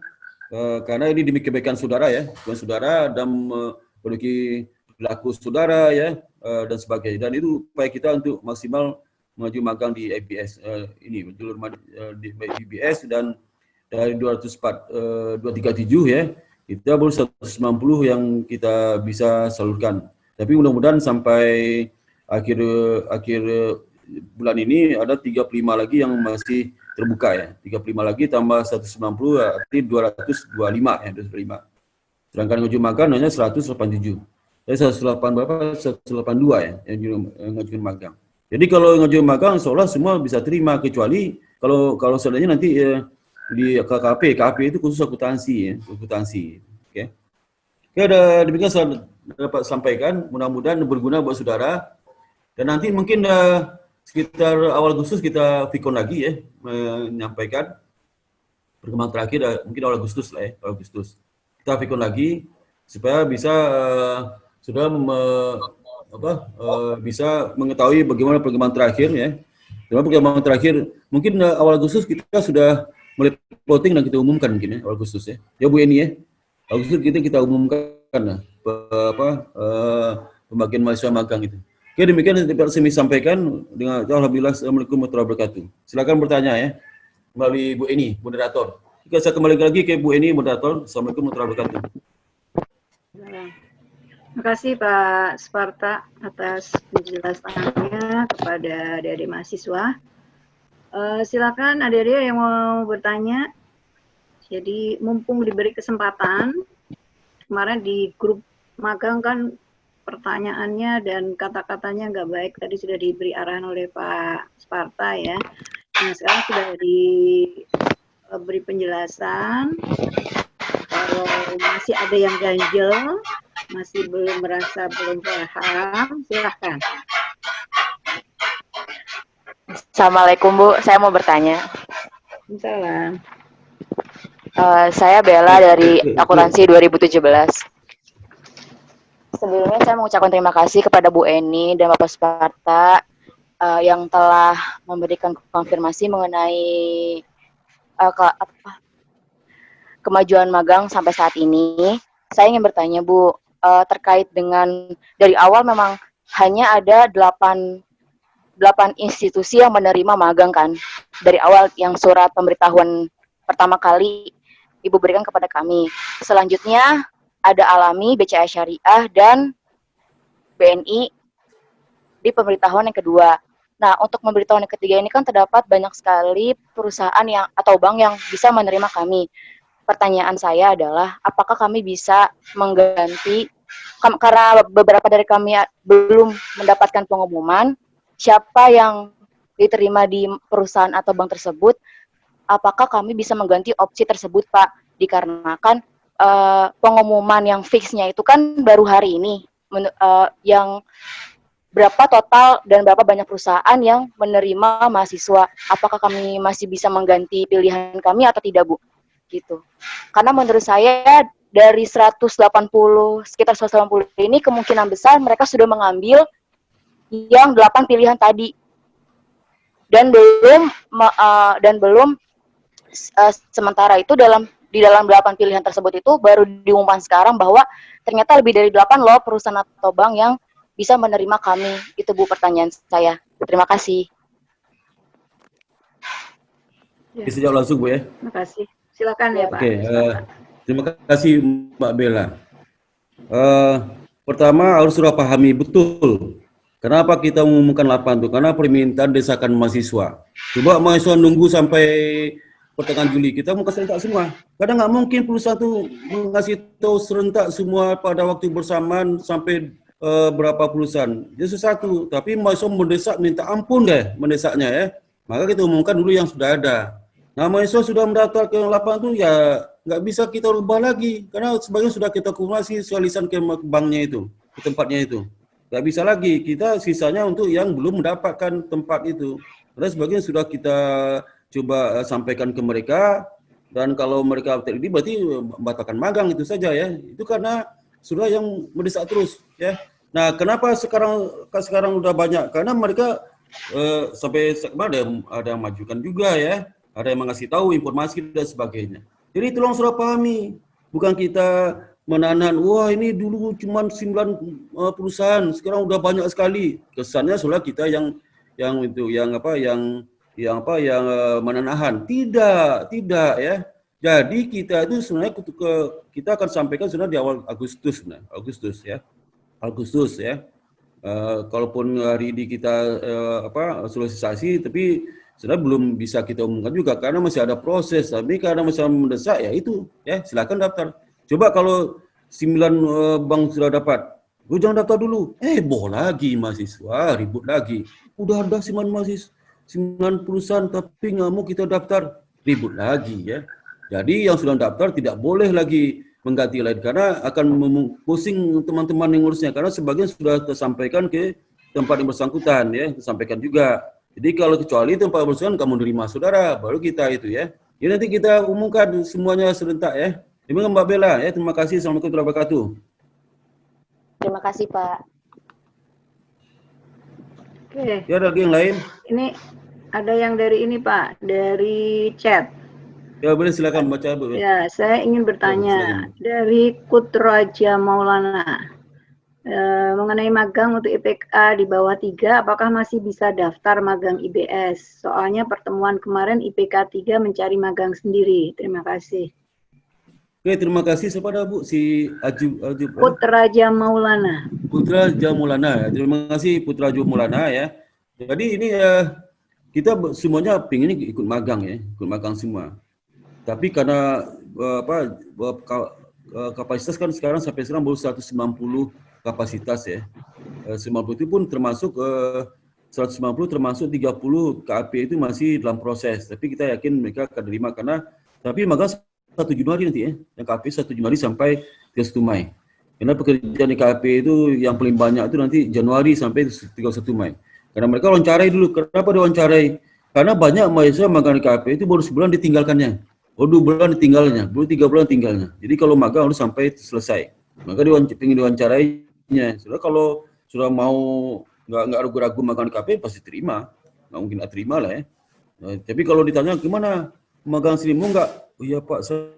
karena ini demi kebaikan saudara ya, dan memiliki perilaku saudara ya dan sebagainya. Dan itu upaya kita untuk maksimal maju magang di IBS ini jalur di IBS dan dari 237 ya kita baru 190 yang kita bisa salurkan. Tapi mudah-mudahan sampai akhir bulan ini ada 35 lagi yang masih terbuka ya. 35 lagi tambah 190 arti 225 ya, 225. Sedangkan ngajukan magang hanya 187. Jadi 182 ya yang ngajukan magang. Jadi kalau ngajukan magang seolah semua bisa terima kecuali kalau seandainya nanti di KKP itu khusus akuntansi ya, akuntansi. Oke. Oke, ada demikian saya dapat sampaikan, mudah-mudahan berguna buat saudara. Dan nanti mungkin sekitar awal Agustus kita Vicon lagi ya, menyampaikan perkembangan terakhir mungkin awal Agustus lah ya, awal Agustus. Kita Vicon lagi supaya bisa sudah bisa mengetahui bagaimana perkembangan terakhir ya. Perkembangan terakhir mungkin awal Agustus kita sudah mulai plotting dan kita umumkan mungkin ya awal Agustus ya. Ya Bu Eni ya. Agustus kita umumkan pembagian mahasiswa magang itu. Oke, demikian yang dapat saya sampaikan. Dengan alhamdulillah, assalamualaikum warahmatullahi wabarakatuh. Silakan bertanya ya, melalui Bu Eni, moderator. Jika saya kembali lagi ke Bu Eni, moderator. Assalamualaikum warahmatullahi wabarakatuh. Terima kasih Pak Sparta atas penjelasannya kepada adik-adik mahasiswa. Silakan adik-adik yang mau bertanya. Jadi mumpung diberi kesempatan, kemarin di grup magang kan pertanyaannya dan kata-katanya nggak baik, tadi sudah diberi arahan oleh Pak Sparta ya. Nah sekarang sudah diberi penjelasan. Kalau masih ada yang ganjel, masih belum merasa belum paham, silahkan. Assalamualaikum Bu, saya mau bertanya. Salam. Saya Bella dari akuntansi 2017. Sebelumnya saya mengucapkan terima kasih kepada Bu Eni dan Bapak Sparta yang telah memberikan konfirmasi mengenai kemajuan magang sampai saat ini. Saya ingin bertanya Bu, terkait dengan dari awal memang hanya ada 8 institusi yang menerima magang kan. Dari awal yang surat pemberitahuan pertama kali Ibu berikan kepada kami. Selanjutnya ada Alami, BCA Syariah, dan BNI di pemberitahuan yang kedua. Nah, untuk pemberitahuan yang ketiga ini kan terdapat banyak sekali perusahaan yang atau bank yang bisa menerima kami. Pertanyaan saya adalah, apakah kami bisa mengganti, karena beberapa dari kami belum mendapatkan pengumuman, siapa yang diterima di perusahaan atau bank tersebut, apakah kami bisa mengganti opsi tersebut, Pak? Dikarenakan pengumuman yang fixnya itu kan baru hari ini, yang berapa total dan berapa banyak perusahaan yang menerima mahasiswa. Apakah kami masih bisa mengganti pilihan kami atau tidak, Bu? Gitu. Karena menurut saya dari 180, sekitar 180 ini kemungkinan besar mereka sudah mengambil yang 8 pilihan tadi. Dan belum sementara itu di dalam 8 pilihan tersebut itu baru diumumkan sekarang bahwa ternyata lebih dari 8 loh perusahaan atau bank yang bisa menerima kami. Itu Bu pertanyaan saya. Terima kasih. Bisa jawab langsung Bu ya. Terima kasih. Silakan ya Pak. Oke, terima kasih Mbak Bella. Pertama harus sudah pahami betul kenapa kita mengumumkan 8 itu, karena permintaan desakan mahasiswa. Coba mahasiswa nunggu sampai pertengahan Juli, kita mau kasih serentak semua. Kadang nggak mungkin perusahaan itu mengasih tahu serentak semua pada waktu bersamaan sampai berapa perusahaan. Itu sesuatu, tapi mahasiswa mendesak, minta ampun deh mendesaknya ya. Maka kita umumkan dulu yang sudah ada. Nah, mahasiswa sudah mendaftar ke 8 itu ya nggak bisa kita rubah lagi, karena sebagian sudah kita kumulasi soalisan ke banknya itu, ke tempatnya itu. Nggak bisa lagi, kita sisanya untuk yang belum mendapatkan tempat itu. Karena sebagian sudah kita coba sampaikan ke mereka, dan kalau mereka terjadi berarti batalkan magang itu saja ya. Itu karena sudah yang mendesak terus ya. Nah, kenapa sekarang udah banyak? Karena mereka sampai kemarin ada yang majukan juga ya. Ada yang mengasih tahu informasi dan sebagainya. Jadi tolong sudah pahami, bukan kita menahan, wah ini dulu cuma 9 perusahaan, sekarang udah banyak sekali. Kesannya sudah kita yang menahan. Tidak ya. Jadi kita itu sebenarnya kita akan sampaikan sudah di awal Agustus ya. Kalaupun hari ini kita sosialisasi, tapi sebenarnya belum bisa kita umumkan juga karena masih ada proses. Tapi karena masih mendesak ya itu ya, silakan daftar. Coba kalau 9 bank sudah dapat, lu jangan daftar dulu. Boh lagi mahasiswa, ribut lagi. Udah ada 9 perusahaan tapi nggak mau kita daftar, ribut lagi ya. Jadi yang sudah daftar tidak boleh lagi mengganti lain karena akan pusing teman-teman yang ngurusnya, karena sebagian sudah tersampaikan ke tempat yang bersangkutan ya, tersampaikan juga. Jadi kalau kecuali tempat bersangkutan kamu menerima saudara, baru kita itu ya. Jadi nanti kita umumkan semuanya serentak ya. Terima kasih Mbak Bella ya, terima kasih. Assalamualaikum warahmatullahi wabarakatuh. Terima kasih Pak. Oke. Ya, ada lagi yang lain? Ini ada yang dari ini Pak, dari chat. Ya boleh silakan baca Bu. Ya, saya ingin bertanya Ya, dari Kutraja Maulana. Mengenai magang untuk IPK di bawah 3, apakah masih bisa daftar magang IBS? Soalnya pertemuan kemarin IPK 3 mencari magang sendiri. Terima kasih. Oke, terima kasih. Siapa dah Bu? Si Ajib Putra Jamaulana. Putra Jamulana. Terima kasih Putra Jamulana ya. Jadi ini kita semuanya pengen ikut magang ya, ikut magang semua. Tapi karena kapasitas kan sekarang sampai sekarang baru 190 kapasitas ya. 90 itu pun termasuk 190 termasuk 30 KAP itu masih dalam proses. Tapi kita yakin mereka akan terima karena tapi magang 1 Januari nanti ya. Yang KAP 1 Januari sampai 31 Mei. Karena pekerjaan di KAP itu yang paling banyak itu nanti Januari sampai 31 Mei. Karena mereka wawancarai dulu. Kenapa diwawancarai? Karena banyak mahasiswa magang di KAP itu baru sebulan ditinggalkannya. Baru 2 bulan ditinggalnya, baru 3 bulan tinggalnya. Jadi kalau magang harus sampai selesai. Maka ingin diwawancara. Sudah kalau sudah mau nggak ragu-ragu magang di KAP pasti terima. Nggak mungkin nggak terima lah ya. Nah, tapi kalau ditanya gimana magang sini mau nggak? Oh iya Pak, saya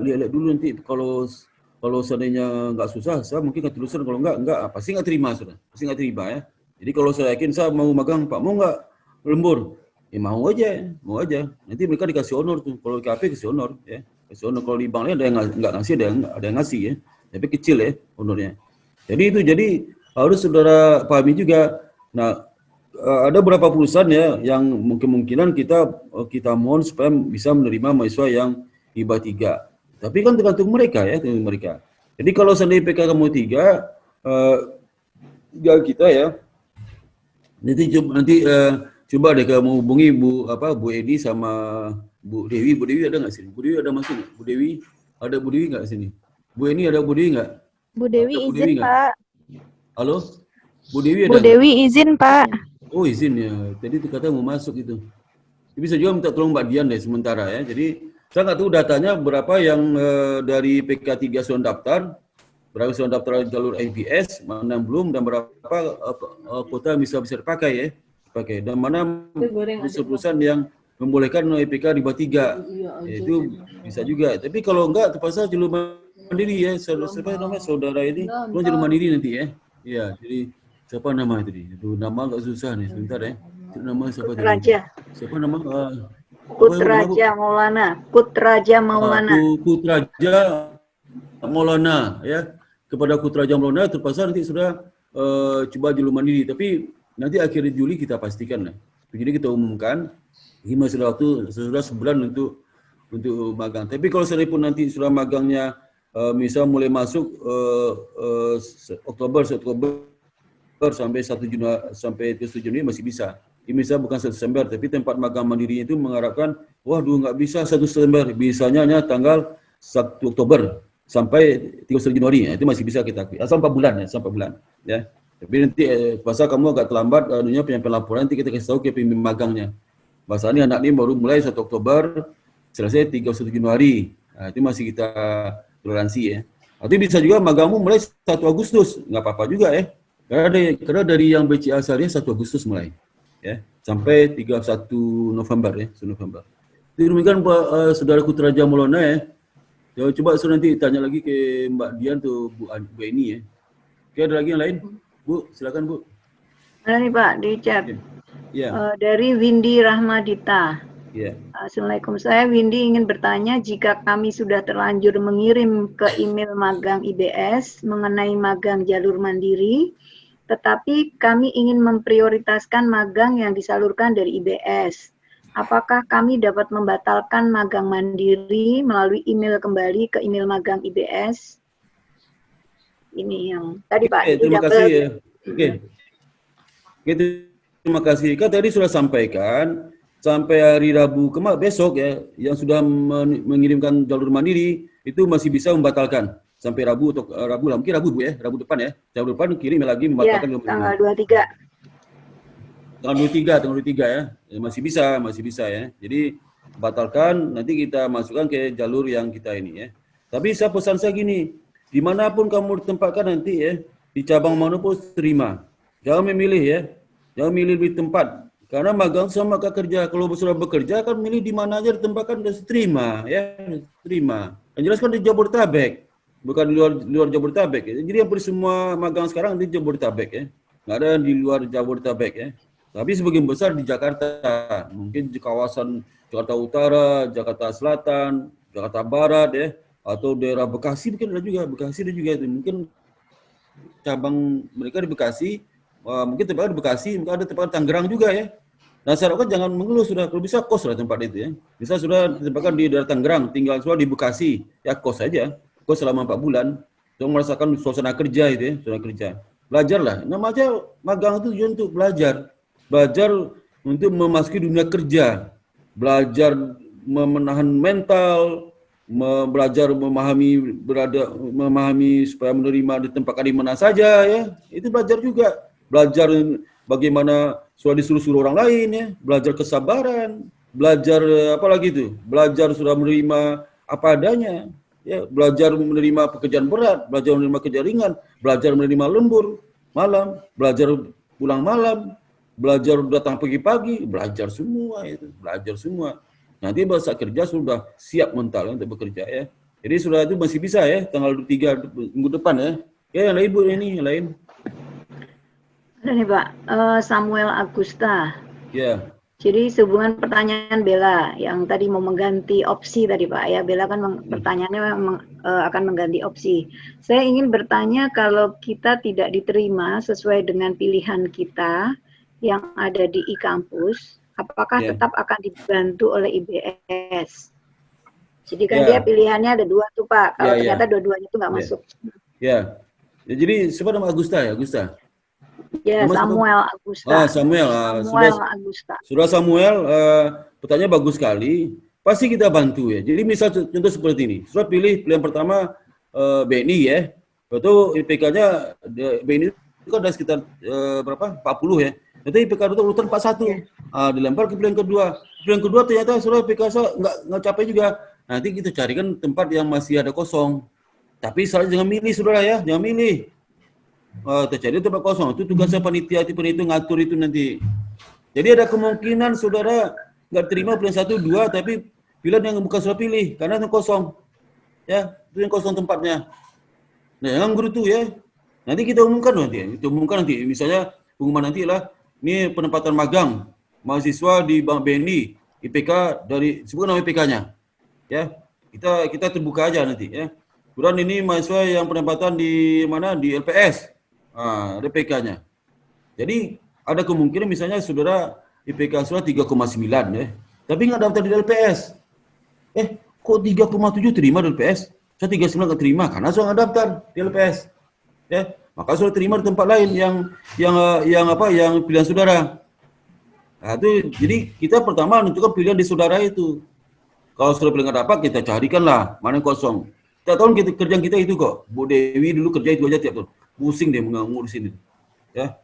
lihat dulu nanti kalau seandainya nggak susah, saya mungkin keterusan. Kalau nggak, pasti nggak terima sudah. Pasti nggak terima ya. Jadi kalau saya yakin saya mau magang, Pak mau nggak lembur? Ya mau aja. Nanti mereka dikasih honor tuh. Kalau KAP kasih honor ya. Kasih honor. Kalau di bank lain ada yang nggak ngasih, ada yang ngasih ya. Tapi kecil ya honornya. Jadi harus saudara pahami juga. Nah, ada beberapa perusahaan ya yang kemungkinan kita mohon supaya bisa menerima mahasiswa yang IPA 3. Tapi kan tergantung mereka ya, Jadi kalau seandainya IPK kamu 3 kita ya. Nanti coba deh kamu hubungi Bu Edi sama Bu Dewi. Bu Dewi ada nggak sini? Bu Dewi ada masuk nggak? Bu Dewi nggak sini? Bu ini ada Bu Dewi nggak? Bu Dewi izin, Pak. Halo? Bu Dewi ada? Bu Dewi izin, Pak. Oh izin ya. Tadi itu kata mau masuk itu. Bisa juga minta tolong Mbak Dian deh sementara ya. Jadi saya nggak tahu datanya berapa yang dari PK3 sudah daftar, berapa sudah daftar jalur IBS, mana yang belum, dan berapa kuota bisa dipakai ya. Dan mana perusahaan yang membolehkan IPK di bawah 3. Itu bisa juga. Tapi kalau enggak terpaksa jalur mandiri ya. Saudara ini jalur mandiri nanti ya. Iya, jadi siapa nama itu? Itu nama agak susah nih, sebentar ya. Itu nama siapa tadi? Putraja. Siapa nama? Putraja Maulana. Putraja Maulana. Putraja Maulana ya. Kepada Putraja Maulana terpaksa nanti sudah coba jalur mandiri. Tapi nanti akhir Juli kita pastikan lah. Jadi kita umumkan. Ini masih waktu sudah sebulan untuk magang. Tapi kalau seandainya pun nanti sudah magangnya misal mulai masuk Oktober sampai 1 Januari sampai 1 Juni masih bisa. Ini misal bukan 1 Desember, tapi tempat magang mandiri itu mengharapkan, waduh nggak bisa 1 Desember, bisanya hanya tanggal 1 Oktober sampai 31 Januari. Itu masih bisa kita akui. Asal 4 bulan ya, sampai bulan ya. Tapi nanti pasal kamu agak terlambat penyampaian laporan, nanti kita kasih tahu ke pemimpin magangnya. Bahasa ini anak ini baru mulai 1 Oktober, selesai 31 Januari. Nah, itu masih kita toleransi ya. Tapi bisa juga magangmu mulai 1 Agustus, nggak apa-apa juga ya. Karena dari yang BCA asalnya 1 Agustus mulai ya, sampai 31 November ya, 1 November. Jadi demikian Pak Saudara Putraja Maulana ya. Coba nanti tanya lagi ke Mbak Dian tuh Bu Eni ya. Oke, ada lagi yang lain? Bu, silakan Bu. Ada nih Pak di chat. Ya. Dari Windy Rahmadita. Ya. Assalamualaikum. Saya Windy ingin bertanya, jika kami sudah terlanjur mengirim ke email magang IBS mengenai magang jalur mandiri, tetapi kami ingin memprioritaskan magang yang disalurkan dari IBS. Apakah kami dapat membatalkan magang mandiri melalui email kembali ke email magang IBS? Ini yang tadi Pak. Terima kasih ya. Oke. Terima kasih. Kan tadi sudah sampaikan sampai hari Rabu besok ya, yang sudah mengirimkan jalur mandiri itu masih bisa membatalkan sampai Rabu atau Rabu lah, mungkin Rabu Bu ya, Rabu depan ya. Rabu depan kirim lagi membatalkan ya, tanggal 23. Tanggal 23 ya. Masih bisa ya. Jadi batalkan, nanti kita masukkan ke jalur yang kita ini ya. Tapi saya pesan saya gini, dimanapun kamu ditempatkan nanti ya, di cabang manapun terima. Jangan memilih ya, jangan milih di tempat. Karena magang sama kerja. Kalau sudah bekerja kan milih di mana aja ditempatkan dan terima ya, terima. Yang jelas kan di Jabodetabek. bukan di luar Jabodetabek ya. Jadi hampir semua magang sekarang di Jabodetabek ya. Nggak ada yang di luar Jabodetabek ya. Tapi sebagian besar di Jakarta, mungkin di kawasan Jakarta Utara, Jakarta Selatan, Jakarta Barat ya, atau daerah Bekasi mungkin ada juga, Bekasi ada juga itu. Mungkin cabang mereka di Bekasi, mungkin tempat di Bekasi, mungkin ada tempat Tangerang juga ya. Nah, saya harapkan jangan mengeluh sudah, kalau bisa kos lah tempat itu ya. Bisa sudah ditempatkan di daerah Tangerang, tinggal sudah di Bekasi, ya kos saja. Kos selama 4 bulan, untuk merasakan suasana kerja itu ya, suasana kerja. Belajarlah, namanya magang itu tujuan untuk belajar. Belajar untuk memasuki dunia kerja. Belajar menahan mental, belajar memahami supaya menerima ditempatkan di mana saja ya. Itu belajar juga. Belajar bagaimana sudah disuruh-suruh orang lain ya, belajar kesabaran, belajar apa lagi itu? Belajar sudah menerima apa adanya, ya, belajar menerima pekerjaan berat, belajar menerima kerja ringan, belajar menerima lembur malam, belajar pulang malam, belajar datang pagi-pagi, belajar semua itu, belajar semua. Nanti bahasa kerja sudah siap mental untuk bekerja ya. Jadi sudah itu masih bisa ya, tanggal 3 minggu depan ya. Ya, yang lain Bu, ini yang lain. Ada nih Pak, Samuel Agusta. Ya. Jadi sehubungan pertanyaan Bella yang tadi mau mengganti opsi tadi Pak ya, Bella kan pertanyaannya akan mengganti opsi. Saya ingin bertanya kalau kita tidak diterima sesuai dengan pilihan kita yang ada di e-kampus, apakah tetap akan dibantu oleh IBS? Jadi kan dia pilihannya ada 2 tuh Pak, kalau ternyata dua-duanya itu nggak masuk. Ya, jadi siapa nama Agusta ya, Agusta? Ya, Samuel Agusta. Samuel. Agusta. Sudah Samuel, pertanyaan bagus sekali. Pasti kita bantu ya. Jadi misal contoh seperti ini. Sudah pilih pilihan pertama BNI ya. Itu IPK-nya BNI itu kan ada sekitar berapa? 40 ya. Nanti IPK itu urutan 41. Dilempar ke pilihan kedua. Pilihan kedua ternyata sudah IPK nggak capai juga. Nanti kita carikan tempat yang masih ada kosong. Tapi jangan milih saudara ya, jangan milih. Terjadi tempat kosong, itu tugasnya panitia itu ngatur itu nanti. Jadi ada kemungkinan saudara nggak terima pilihan 1, 2, tapi pilihan yang bukan saudara pilih karena itu kosong, ya itu yang kosong tempatnya. Nah yang guru itu ya, nanti kita umumkan nanti, misalnya pengumuman nanti lah, ini penempatan magang mahasiswa di Bank BNI, IPK dari sebut nama IPK-nya, ya kita terbuka aja nanti ya. Kemudian ini mahasiswa yang penempatan di mana di LPS. Ada PK-nya. Jadi ada kemungkinan misalnya saudara IPK saudara 3,9 ya. Tapi nggak daftar di LPS. Kok 3,7 terima di LPS? Saya 3,9 nggak terima karena saya nggak daftar di LPS. Ya, maka saudara terima di tempat lain yang pilihan saudara. Nah, itu jadi kita pertama menentukan pilihan di saudara itu. Kalau saudara pilihan nggak dapat, kita carikanlah mana yang kosong. Tiap tahun kerjaan kita itu kok. Bu Dewi dulu kerja itu aja tiap tahun. Pusing deh ngurusin itu. Ya.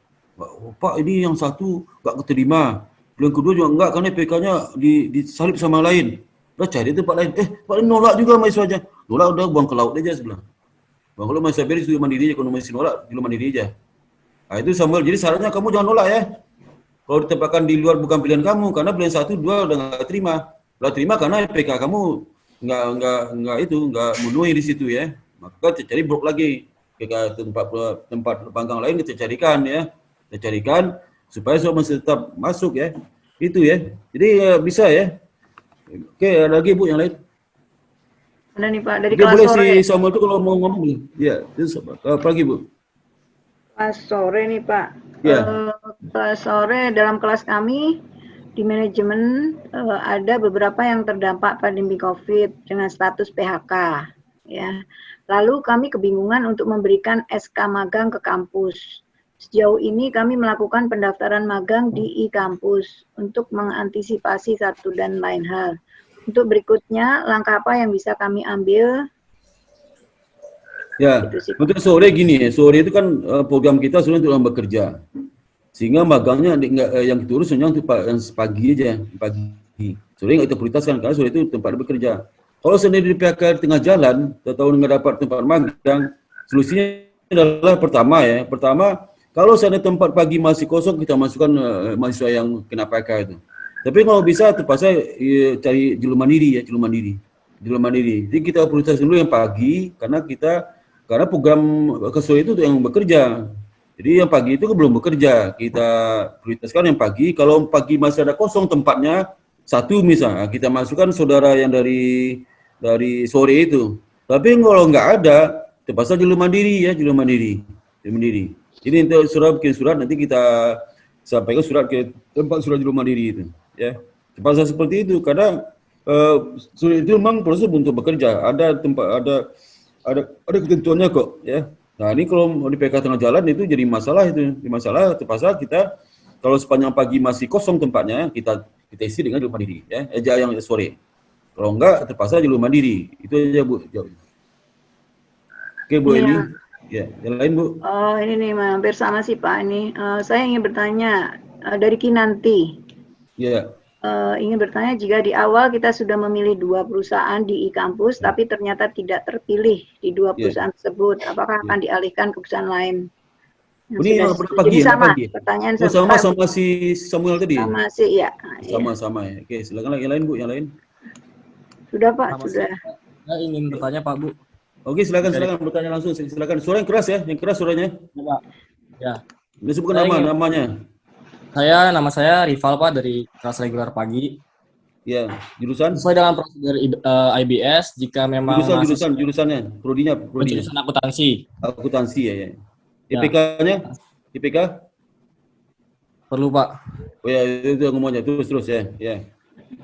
Pak ini yang satu nggak keterima. Yang kedua juga enggak karena PK-nya disalip sama lain. Udah cari tempat lain. Pak ini nolak juga mahasiswanya. Nolak udah buang ke laut aja sebelah. Buang ke laut mahasiswa beres itu mandiri aja. Kalau masih nolak, dulu mandiri aja. Nah itu Samuel. Jadi syaratnya kamu jangan nolak ya. Kalau ditempatkan di luar bukan pilihan kamu. Karena pilihan 1, 2 udah nggak terima. Udah terima karena PK kamu nggak memenuhi di situ ya. Maka cari blok lagi. Tempat panggang lain kita carikan ya, kita carikan supaya semua masih tetap masuk ya, itu ya. Jadi bisa ya. Oke, ada lagi Bu yang lain? Ada nih Pak dari kelas boleh sore. Si Samuel itu kalau mau ngomong, ya. Apa lagi Bu? Kelas sore nih Pak. Ya. Kelas sore dalam kelas kami di manajemen ada beberapa yang terdampak pandemi COVID dengan status PHK. Ya, lalu kami kebingungan untuk memberikan SK magang ke kampus. Sejauh ini kami melakukan pendaftaran magang di e-kampus untuk mengantisipasi satu dan lain hal. Untuk berikutnya, langkah apa yang bisa kami ambil? Ya, untuk sore gini ya, sore itu kan program kita sebenarnya untuk orang bekerja. Sehingga magangnya yang kita urus hanya untuk yang pagi aja, pagi. Sore nggak kita prioritaskan karena sore itu tempat bekerja. Kalau sendiri di PHK tengah jalan, atau nggak dapat tempat magang, solusinya adalah pertama, kalau seandainya tempat pagi masih kosong, kita masukkan mahasiswa yang kena PHK itu. Tapi kalau bisa terpaksa cari jalur mandiri. Jual mandiri. Jadi kita prioritas dulu yang pagi karena program Kesoe itu yang bekerja. Jadi yang pagi itu belum bekerja. Kita prioritaskan yang pagi. Kalau pagi masih ada kosong tempatnya satu misalnya, kita masukkan saudara yang dari sore itu. Tapi kalau nggak ada, terpaksa jalur mandiri ya, jalur mandiri. Jadi untuk bikin surat nanti kita sampaikan surat ke tempat surat jalur mandiri itu. Ya, terpaksa seperti itu karena surat itu memang proses untuk bekerja. Ada tempat ada ketentuannya kok. Ya. Nah ini kalau di PK tengah jalan itu jadi masalah itu. Di masalah terpaksa kita kalau sepanjang pagi masih kosong tempatnya kita isi dengan jalur mandiri. Ya, aja yang sore. Kalau enggak terpaksa jalur mandiri. Itu aja Bu. Oke Bu ini. Ya, yang lain Bu. Oh ini nih hampir sama sih Pak ini. Saya ingin bertanya dari Kinanti. Ya. Ingin bertanya jika di awal kita sudah memilih 2 perusahaan di e-kampus, tapi ternyata tidak terpilih di 2 perusahaan tersebut, apakah akan dialihkan ke perusahaan lain? Ini pagi ya, sama pagi. pertanyaan sama si Samuel tadi. Sama sih ya. Sama ya. Oke, silakan yang lain Bu, yang lain. Sudah Pak, sudah. Saya ingin bertanya Pak Bu. Oke, silakan bertanya langsung. Silakan. Suara yang keras ya, yang keras suaranya. Ya, Pak. Ya. Disebutkan namanya. Nama saya Rival Pak dari kelas reguler pagi. Ya, jurusan? Sesuai dengan prosedur IBS, jika memang jurusannya, prodinya. Jurusan akuntansi. Akuntansi ya. IPK-nya? IPK? Perlu Pak. Oh ya, itu ngomongnya terus ya.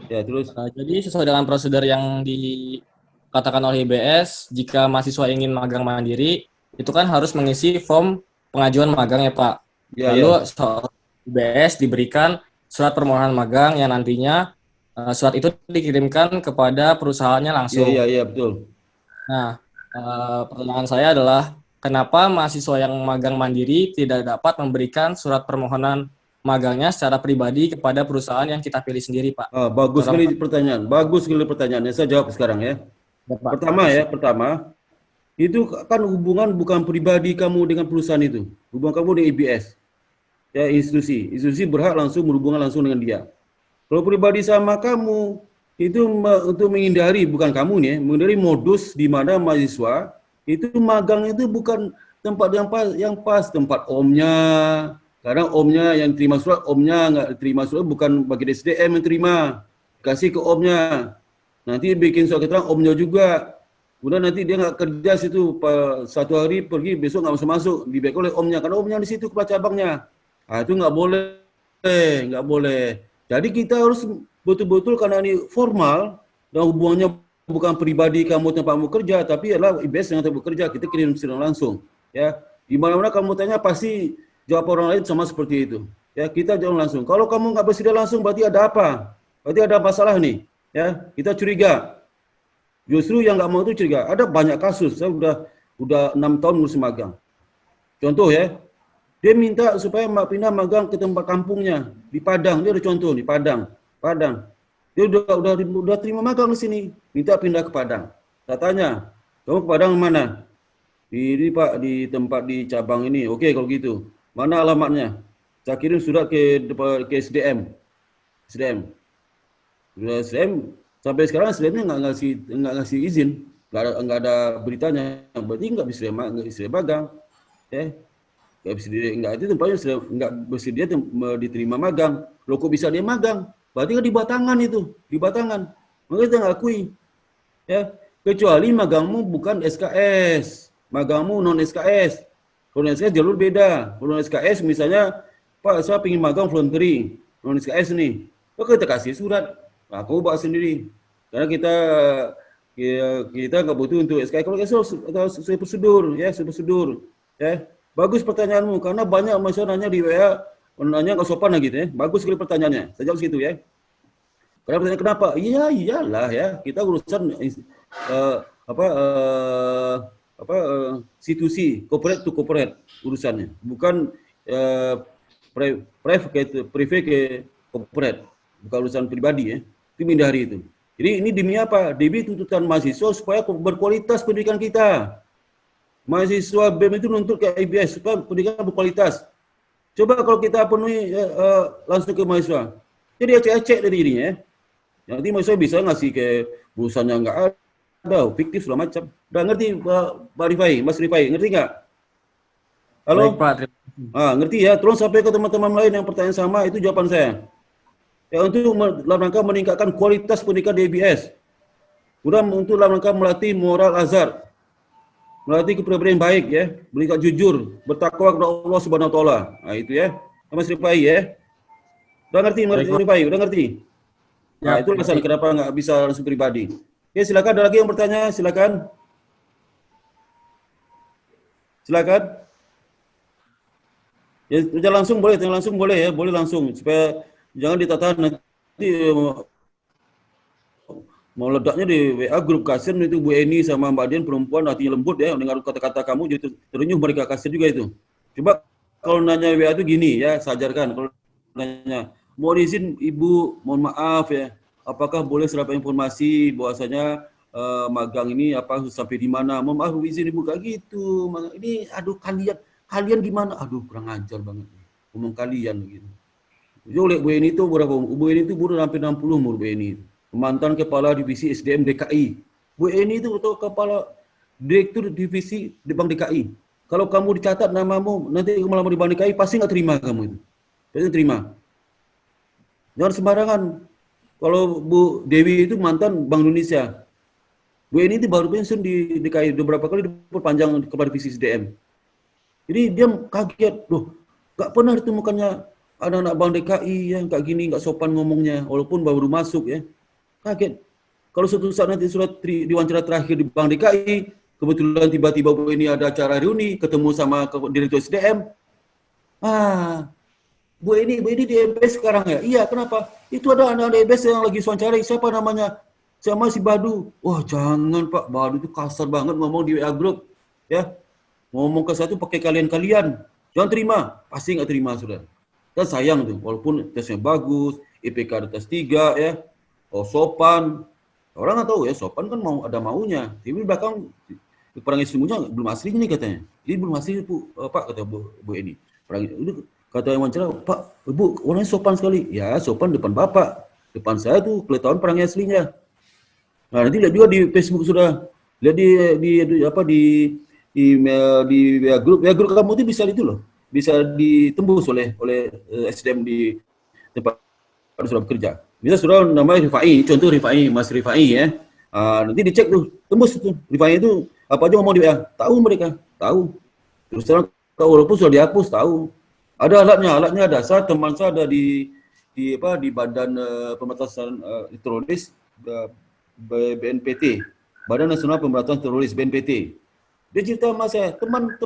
Ya, terus. Jadi sesuai dengan prosedur yang dikatakan oleh IBS, jika mahasiswa ingin magang mandiri, itu kan harus mengisi form pengajuan magang ya Pak. Lalu IBS diberikan surat permohonan magang yang nantinya surat itu dikirimkan kepada perusahaannya langsung. Iya, betul. Nah, pertanyaan saya adalah kenapa mahasiswa yang magang mandiri tidak dapat memberikan surat permohonan magangnya secara pribadi kepada perusahaan yang kita pilih sendiri, Pak? Bagus sekali pertanyaannya. Saya jawab sekarang ya. Pertama, itu kan hubungan bukan pribadi kamu dengan perusahaan itu. Hubungan kamu dengan IBS. Ya, institusi berhak langsung berhubungan langsung dengan dia. Kalau pribadi sama kamu itu untuk menghindari, bukan kamu nih, menghindari modus di mana mahasiswa itu magang itu bukan tempat yang pas, tempat omnya. Kadang omnya yang terima surat, omnya nggak terima surat, bukan bagi SDM yang terima, kasih ke omnya. Nanti bikin surat keterangan omnya juga. Kemudian nanti dia nggak kerja situ, satu hari pergi, besok nggak masuk, di backup oleh omnya, karena omnya di situ kepala cabangnya. Itu nggak boleh. Jadi kita harus betul-betul karena ini formal dan hubungannya bukan pribadi kamu tempatmu kerja, tapi adalah IBS yang tempat bekerja, kita kirim secara langsung. Ya, di mana-mana kamu tanya pasti jawab orang lain sama seperti itu. Ya, kita jawab langsung. Kalau kamu nggak bersedia langsung, berarti ada apa? Berarti ada masalah nih. Ya, kita curiga. Justru yang nggak mau itu curiga. Ada banyak kasus. Saya udah 6 tahun ngurus magang. Contoh ya. Dia minta supaya pindah magang ke tempat kampungnya di Padang. Dia ada contoh di Padang. Dia udah terima magang di sini, minta pindah ke Padang. Saya tanya, kamu ke Padang mana? Ini Pak, di tempat di cabang ini. Oke, kalau gitu. Mana alamatnya? Saya kirim surat ke SDM. SDM sampai sekarang SDM-nya nggak ngasih izin, nggak ada beritanya. Berarti nggak bisa magang. Ya. Nggak itu tempatnya nggak bersedia diterima magang. Loh kok bisa dia magang? Berarti kan di Batangan itu, di Batangan. Maka kita nggak akui. Ya, kecuali magangmu bukan SKS, magangmu non SKS. Kalau non SKS jalur beda. Kalau non SKS misalnya, Pak saya ingin magang voluntary, non SKS nih. Maka kita kasih surat, aku bawa sendiri. Karena kita nggak butuh untuk SKS. Kalau SKS sesuai prosedur, ya sesuai prosedur, ya. Bagus pertanyaanmu, karena banyak masyarakat nanya di WA, nanya nggak sopan gitu ya. Bagus sekali pertanyaannya. Saya jawab segitu ya. Karena pertanyaan kenapa? Iyalah ya. Kita urusan institusi corporate to corporate urusannya, bukan private ke corporate, bukan urusan pribadi ya. Itu hindari itu. Jadi ini demi apa? Demi tuntutan mahasiswa supaya berkualitas pendidikan kita. Mahasiswa BEM itu menuntut ke IBS supaya pendidikan berkualitas. Coba kalau kita penuhi langsung ke mahasiswa, jadi acek-acek dari ini ya. Nanti mahasiswa bisa ngasih ke perusahaan yang nggak fiktif segala macam. Udah ngerti Pak Rifai, Mas Rifai, ngerti nggak? Halo? Baik, Pak. Ngerti ya, tolong sampai ke teman-teman lain yang pertanyaan sama, itu jawaban saya. Ya, untuk dalam rangka meningkatkan kualitas pendidikan di IBS. Kemudian untuk dalam rangka melatih moral azhar, melatih kepribadian baik ya, bersikap jujur, bertakwa kepada Allah Subhanahu wa taala. Nah, itu ya. Mas Rifai ya. Udah ngerti Mas Rifai? Udah ngerti? Nah, itu alasan kenapa nggak bisa langsung pribadi. Oke, silakan, ada lagi yang bertanya, silakan. Silakan. Ya, jangan langsung boleh ya, boleh langsung supaya jangan ditahan nanti mau ledaknya di WA grup. Kasian itu Bu Eni sama Mbak Dian perempuan hatinya lembut ya, dengar kata-kata kamu jadi terenyuh mereka, kasian juga itu. Coba kalau nanya WA itu gini ya, sajarkan kalau nanya, mohon izin Ibu, mohon maaf ya, apakah boleh serap informasi bahwasanya magang ini apa sampai di mana? Mohon maaf izin Ibu, kayak gitu. Ini aduh kalian gimana? Aduh kurang ajar banget. Ngomong kalian gitu. Jadi oleh Bu Eni itu berapa? Bu Eni itu baru hampir 60 umur Bu Eni. Mantan Kepala Divisi SDM DKI. Bu Eni itu betul Kepala Direktur Divisi di Bank DKI. Kalau kamu dicatat namamu, nanti melamar di Bank DKI, pasti nggak terima kamu itu. Pasti terima. Jangan sembarangan. Kalau Bu Dewi itu mantan Bank Indonesia. Bu Eni itu baru pensiun di DKI, beberapa kali diperpanjang Kepala Divisi SDM. Jadi dia kaget, loh, nggak pernah ditemukannya anak-anak Bank DKI yang kayak gini, nggak sopan ngomongnya, walaupun baru masuk ya. Kaget. Kalau suatu saat nanti surat diwawancara terakhir di Bank DKI, kebetulan tiba-tiba Bu ini ada acara reuni, ketemu sama Direktur SDM. Bu ini di EBS sekarang ya? Iya, kenapa? Itu ada anak-anak EBS yang lagi wawancara, siapa namanya? Sama si Badu. Wah, jangan Pak, Badu itu kasar banget ngomong di WA group. Ya, ngomong ke satu pakai kalian-kalian. Jangan terima, pasti nggak terima sudah. Dan sayang tuh, walaupun tesnya bagus, IPK atas 3 ya, sopan. Orang nggak tahu ya, sopan kan mau ada maunya. Tapi belakang perang sesungguhnya belum asli nih katanya. Ini belum asli Pak, kata Bu Eni. Perang itu kata yang wawancara, Pak, Ibu orangnya sopan sekali. Ya sopan depan Bapak, depan saya tuh kelihatan perangnya aslinya. Nah nanti lihat juga di Facebook sudah, lihat di email di grup kamu itu bisa itu loh, bisa ditembus oleh SDM di tempat sudah bekerja. Bisa sudah namanya Rifai, contoh Rifai, Mas Rifai ya. Nanti dicek tuh, tembus itu. Rifai itu apa aja ngomong di WA, tahu mereka, tahu. Terus terang walaupun sudah dihapus, tahu. Ada alatnya ada. Teman saya ada di Badan Pemberantasan Teroris BNPT, Badan Nasional Pemberantasan Teroris BNPT. Dia cerita sama saya, teman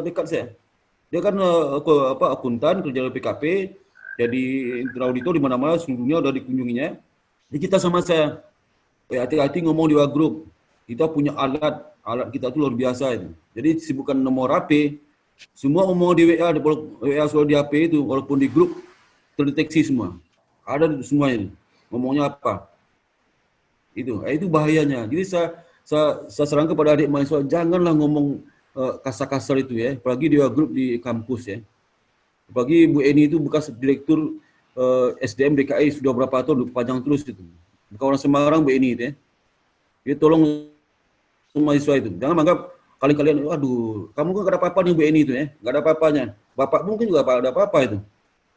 dekat saya. Dia kan akuntan kerja di PKP, jadi auditor di mana-mana seluruh dunia udah dikunjunginya. Dia cerita sama saya, hati-hati ngomong di WA group. Kita punya alat kita tuh luar biasa itu. Jadi bukan nomor HP, semua ngomong di WA soal di HP itu, walaupun di grup terdeteksi semua. Ada semuanya. Ngomongnya apa? Itu bahayanya. Jadi saya serang kepada adik mahasiswa, janganlah ngomong kasar-kasar itu ya, apalagi di grup di kampus ya. Apalagi Bu Eni itu bekas direktur SDM DKI sudah berapa tahun, panjang terus itu. Bukan orang Semarang Bu Eni itu ya. Jadi tolong mahasiswa itu, jangan anggap kalian, aduh, kamu kan gak ada apa-apa nih Bu Eni itu ya, gak ada apa-apanya. Bapak mungkin juga ada apa-apa itu.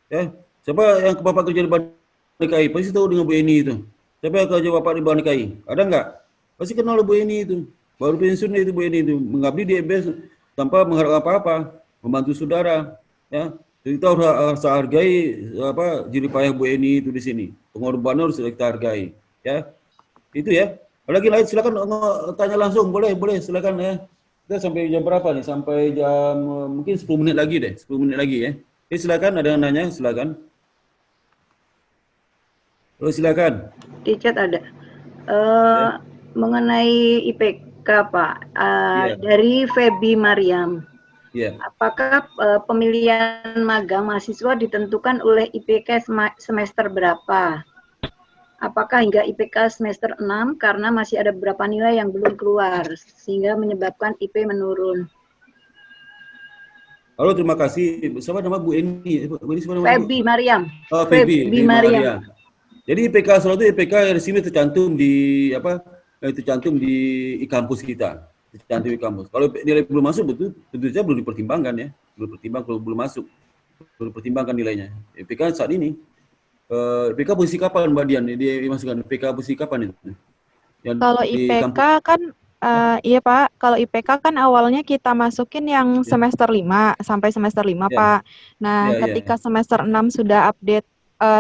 Ya, siapa yang ke Bapak kerja di Bank DKI, pasti tahu dengan Bu Eni itu. Siapa yang kerja Bapak di Bank DKI? Ada nggak? Pasti kenal Bu Eni itu. Baru pensiun itu Bu Eni itu, mengabdi di EBS tanpa mengharap apa-apa, membantu saudara. Ya, jadi kita harus hargai jerih payah Bu Eni itu di sini. Pengorbanan harus kita hargai. Ya, itu ya. Lagi lain silakan tanya langsung, boleh silakan ya. Kita sampai jam berapa nih? Sampai jam mungkin 10 menit lagi deh, 10 menit lagi ya. Oke, silakan, ada yang nanya, silakan. Silakan. Di chat ada. Mengenai IPK Pak, dari Feby Mariam. Apakah pemilihan magang mahasiswa ditentukan oleh IPK semester berapa? Apakah hingga IPK semester 6 karena masih ada beberapa nilai yang belum keluar sehingga menyebabkan IP menurun? Halo, terima kasih. Siapa nama Bu Eni? Feby Mariam. Feby Mariam. Jadi IPK selalu itu IPK resmi tercantum di itu cantum di e-kampus kita. Cantum e-kampus. Kalau nilai belum masuk, betul tentu saja belum dipertimbangkan ya. Belum pertimbang kalau belum masuk. Belum pertimbangkan nilainya. IPK saat ini, IPK posisi kapan Mbak Dian? Dia dimasukkan IPK posisi kapan itu? Yang Kalau IPK kan, iya Pak, kalau IPK kan awalnya kita masukin yang semester 5 sampai semester 5 Pak. Nah, ketika semester 6 sudah update,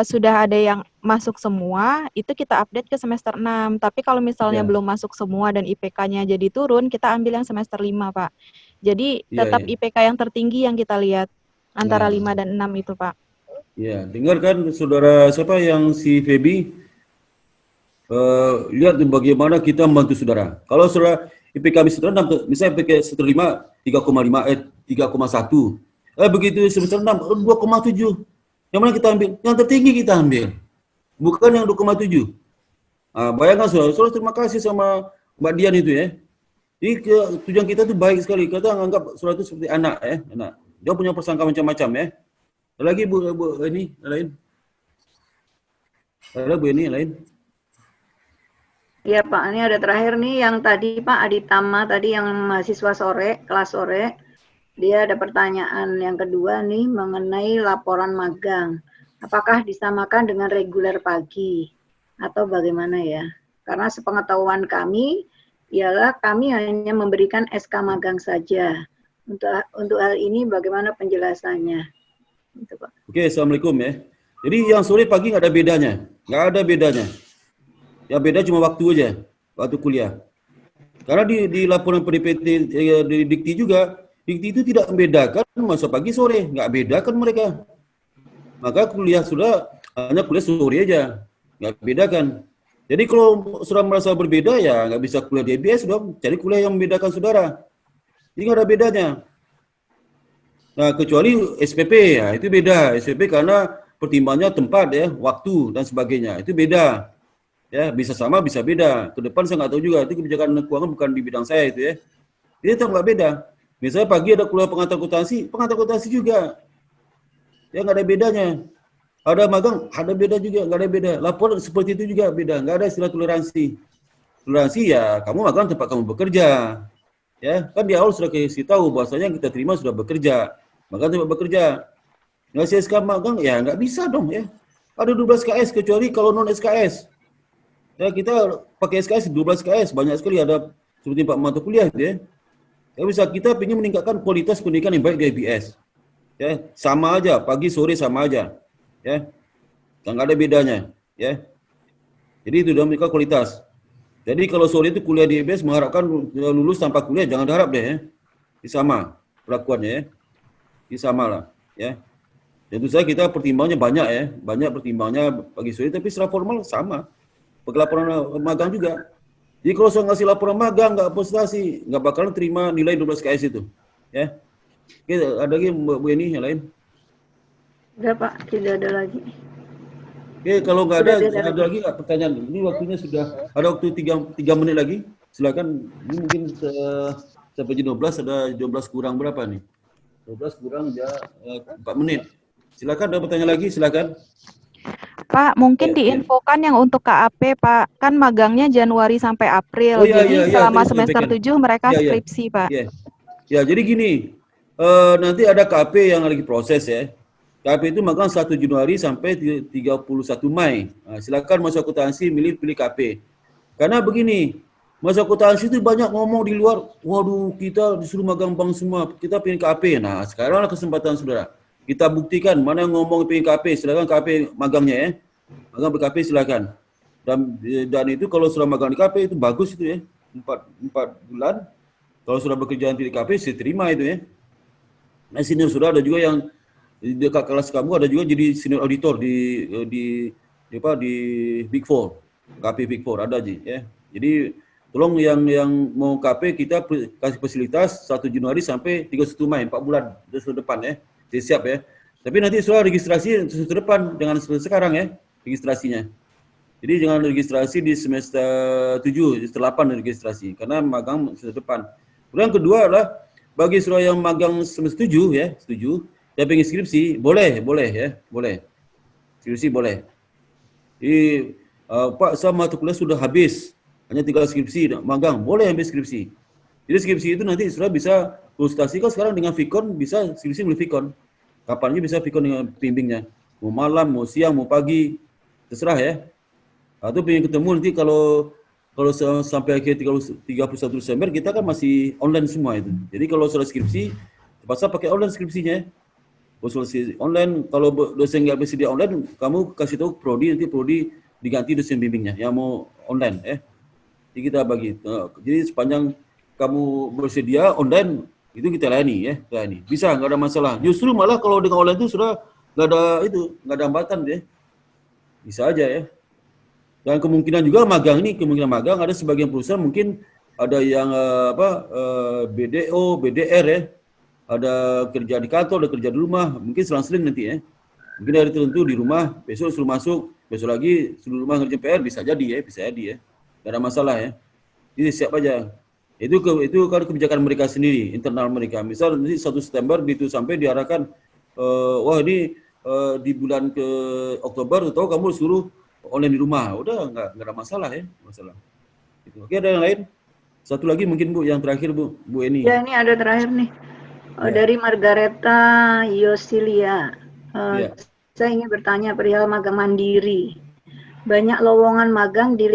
sudah ada yang masuk semua, itu kita update ke semester 6. Tapi kalau misalnya belum masuk semua dan IPK-nya jadi turun, kita ambil yang semester 5 Pak. Jadi tetap IPK yang tertinggi yang kita lihat, antara 5 dan 6 itu Pak. Ya, dengarkan saudara siapa yang si Feby, lihat bagaimana kita membantu saudara. Kalau saudara IPK semester 6, misalnya IPK semester 5 3,5, 3,1. Begitu semester 6 2,7. Yang mana kita ambil? Yang tertinggi kita ambil. Bukan yang 2,7. Bayangkan saudara, terima kasih sama Mbak Dian itu ya. Jadi tujuan kita itu baik sekali. Kita anggap saudara itu seperti anak ya, anak. Dia punya persangka macam-macam ya. Ada lagi Bu ini lain. Ada Bu ini lain. Iya Pak, ini ada terakhir nih yang tadi Pak Aditama tadi yang mahasiswa sore, kelas sore. Dia ada pertanyaan yang kedua nih mengenai laporan magang. Apakah disamakan dengan reguler pagi atau bagaimana ya? Karena sepengetahuan kami ialah kami hanya memberikan SK magang saja. Untuk hal ini bagaimana penjelasannya? Gitu, Pak. Oke, Assalamualaikum ya. Jadi yang sore pagi nggak ada bedanya. Nggak ada bedanya. Yang beda cuma waktu aja, waktu kuliah. Karena di laporan PDPT di Dikti juga, Dikti itu tidak membedakan masa pagi sore, nggak bedakan mereka. Maka kuliah sudah hanya kuliah sore aja, nggak bedakan. Jadi kalau sudah merasa berbeda ya nggak bisa kuliah di IBS dong, cari kuliah yang membedakan saudara. Jadi nggak ada bedanya. Nah, kecuali SPP ya, itu beda. SPP karena pertimbangannya tempat ya, waktu dan sebagainya. Itu beda. Ya, bisa sama, bisa beda. Ke depan saya nggak tahu juga, itu kebijakan keuangan bukan di bidang saya itu ya. Jadi itu nggak beda. Misalnya pagi ada kuliah pengantar akuntansi juga. Ya nggak ada bedanya. Ada magang, ada beda juga, nggak ada beda. Laporan seperti itu juga beda, nggak ada istilah toleransi. Toleransi ya, kamu magang tempat kamu bekerja. Ya, kan di awal sudah kasih tahu bahwasanya yang kita terima sudah bekerja, maka tempat bekerja. Ngasih SK magang ya nggak bisa dong ya. Ada 12 KS kecuali kalau non SKS. Ya kita pakai SKS 12 KS banyak sekali ada seperti Pak mata kuliah ya. Ya bisa kita ingin meningkatkan kualitas pendidikan yang baik di IBS. Ya, sama aja pagi sore sama aja. Ya. Nggak ada bedanya, ya. Jadi itu dalam mereka kualitas. Jadi kalau sore itu kuliah di IBS mengharapkan lulus tanpa kuliah, jangan harap deh ya. Sama perlakuannya ya. Sama lah ya. Tentu saja kita pertimbangannya banyak ya. Banyak pertimbangannya pagi sore tapi secara formal sama. Pakai laporan magang juga. Jadi kalau saya ngasih laporan magang nggak prestasi, nggak bakalan terima nilai 12 KS itu. Ya. Oke, ada lagi Bu Eni yang lain? Udah Pak, tidak ada lagi. Oke, kalau nggak ada lagi nggak pertanyaan? Ini waktunya sudah ada waktu 3 menit lagi. Silakan. Ini mungkin sampai jam 12 ada 12 kurang berapa nih? 12 kurang ya 4 menit. Silakan ada pertanyaan lagi, silakan. Pak, mungkin diinfokan yang untuk KAP, Pak. Kan magangnya Januari sampai April. Jadi selama semester 7 mereka skripsi, Pak. Ya, jadi gini. Nanti ada KAP yang lagi proses ya. KAP itu magang 1 Januari sampai 31 Mei. Nah, silakan masa akuntansi pilih KAP. Karena begini, masa akuntansi itu banyak ngomong di luar, waduh kita disuruh magang bank semua, kita pilih KAP. Nah, sekaranglah kesempatan saudara. Kita buktikan mana yang ngomong pilih KAP, silakan KAP magangnya ya. Magang KAP silakan. Dan itu kalau sudah magang di KAP itu bagus itu ya. 4 bulan. Kalau sudah bekerja di KAP, saya terima itu ya. Nah, senior sudah ada juga yang di dekat kelas kamu ada juga jadi senior auditor di Big Four, KP Big Four ada aja ya. Jadi tolong yang mau KP kita kasih fasilitas 1 Januari sampai 31 Mei 4 bulan terus ke depan ya. Siap ya. Tapi nanti soal registrasi ke depan jangan seperti sekarang ya registrasinya. Jadi jangan registrasi di semester 7, semester 8 registrasi karena magang semester depan. Kemudian yang kedua adalah bagi saudara yang magang semester 7 ya, setuju. Yang pengen skripsi, boleh ya, boleh. Skripsi boleh. Jadi, Pak, saya mata kuliah sudah habis. hanya tinggal skripsi, magang, boleh ambil skripsi. Jadi skripsi itu nanti sudah bisa konsultasi. Kok sekarang dengan Vicon bisa skripsi melalui Vicon. Kapan aja bisa Vicon dengan pembimbingnya. Mau malam, mau siang, mau pagi, terserah ya. Atau pengen ketemu nanti kalau sampai akhir 31 Desember kita kan masih online semua itu. Jadi kalau sudah skripsi, terpaksa pakai online skripsinya. Konsultasi online, kalau dosen nggak bersedia online, kamu kasih tahu prodi, nanti prodi diganti dosen bimbingnya yang mau online ya. Jadi kita bagi. Jadi sepanjang kamu bersedia online itu kita layani ya, bisa, nggak ada masalah. Justru malah kalau dengan online itu sudah nggak ada hambatan deh, bisa aja ya. Dan kemungkinan juga magang ada sebagian perusahaan mungkin ada yang BDO, BDR ya, ada kerja di kantor, ada kerja di rumah, mungkin selang-seling nanti ya. Mungkin hari tertentu di rumah, besok suruh masuk, besok lagi suruh rumah ngerjain PR, bisa jadi ya, nggak ada masalah ya. Jadi siap aja. Itu kan kebijakan mereka sendiri, internal mereka. Misal nanti 1 September itu sampai diarahkan, wah ini di bulan ke Oktober, atau kamu suruh online di rumah, udah nggak ada masalah ya, Gitu. Oke, ada yang lain? Satu lagi mungkin Bu, yang terakhir Bu Eni. Ya, ini ada terakhir nih. Dari Margareta Yosilia. Saya ingin bertanya perihal magang mandiri. Banyak lowongan magang di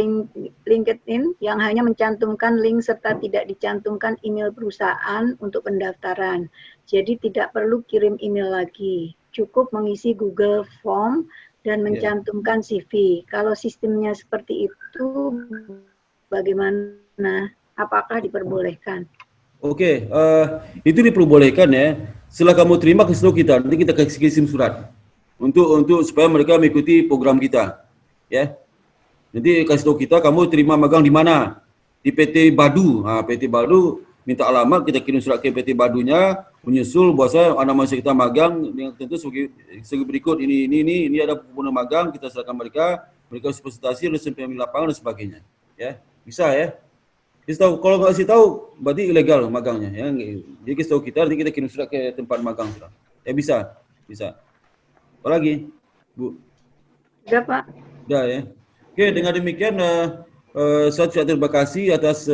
LinkedIn yang hanya mencantumkan link serta tidak dicantumkan email perusahaan untuk pendaftaran. Jadi tidak perlu kirim email lagi. Cukup mengisi Google Form dan mencantumkan CV. Kalau sistemnya seperti itu, bagaimana? Apakah diperbolehkan? Oke, itu diperbolehkan ya. Setelah kamu terima kasih tahu kita, nanti kita kasih kirim surat untuk supaya mereka mengikuti program kita. Ya, nanti kasih tahu kita kamu terima magang di mana, di PT Badu. PT Badu minta alamat, kita kirim surat ke PT Badunya, menyusul bahwa anak mahasiswa kita magang yang tentu segi berikut ini ada pengguna magang, kita serahkan mereka presentasi, harus sampai lapangan dan sebagainya. Ya, bisa ya. Kasih tahu, kalau nggak kasih tahu berarti ilegal magangnya. Ya, jadi kasih tahu kita, nanti kita kirim surat ke tempat magang sudah. Ya bisa. Apa lagi, Bu? Sudah Pak. Ya. Oke, dengan demikian saya terima kasih atas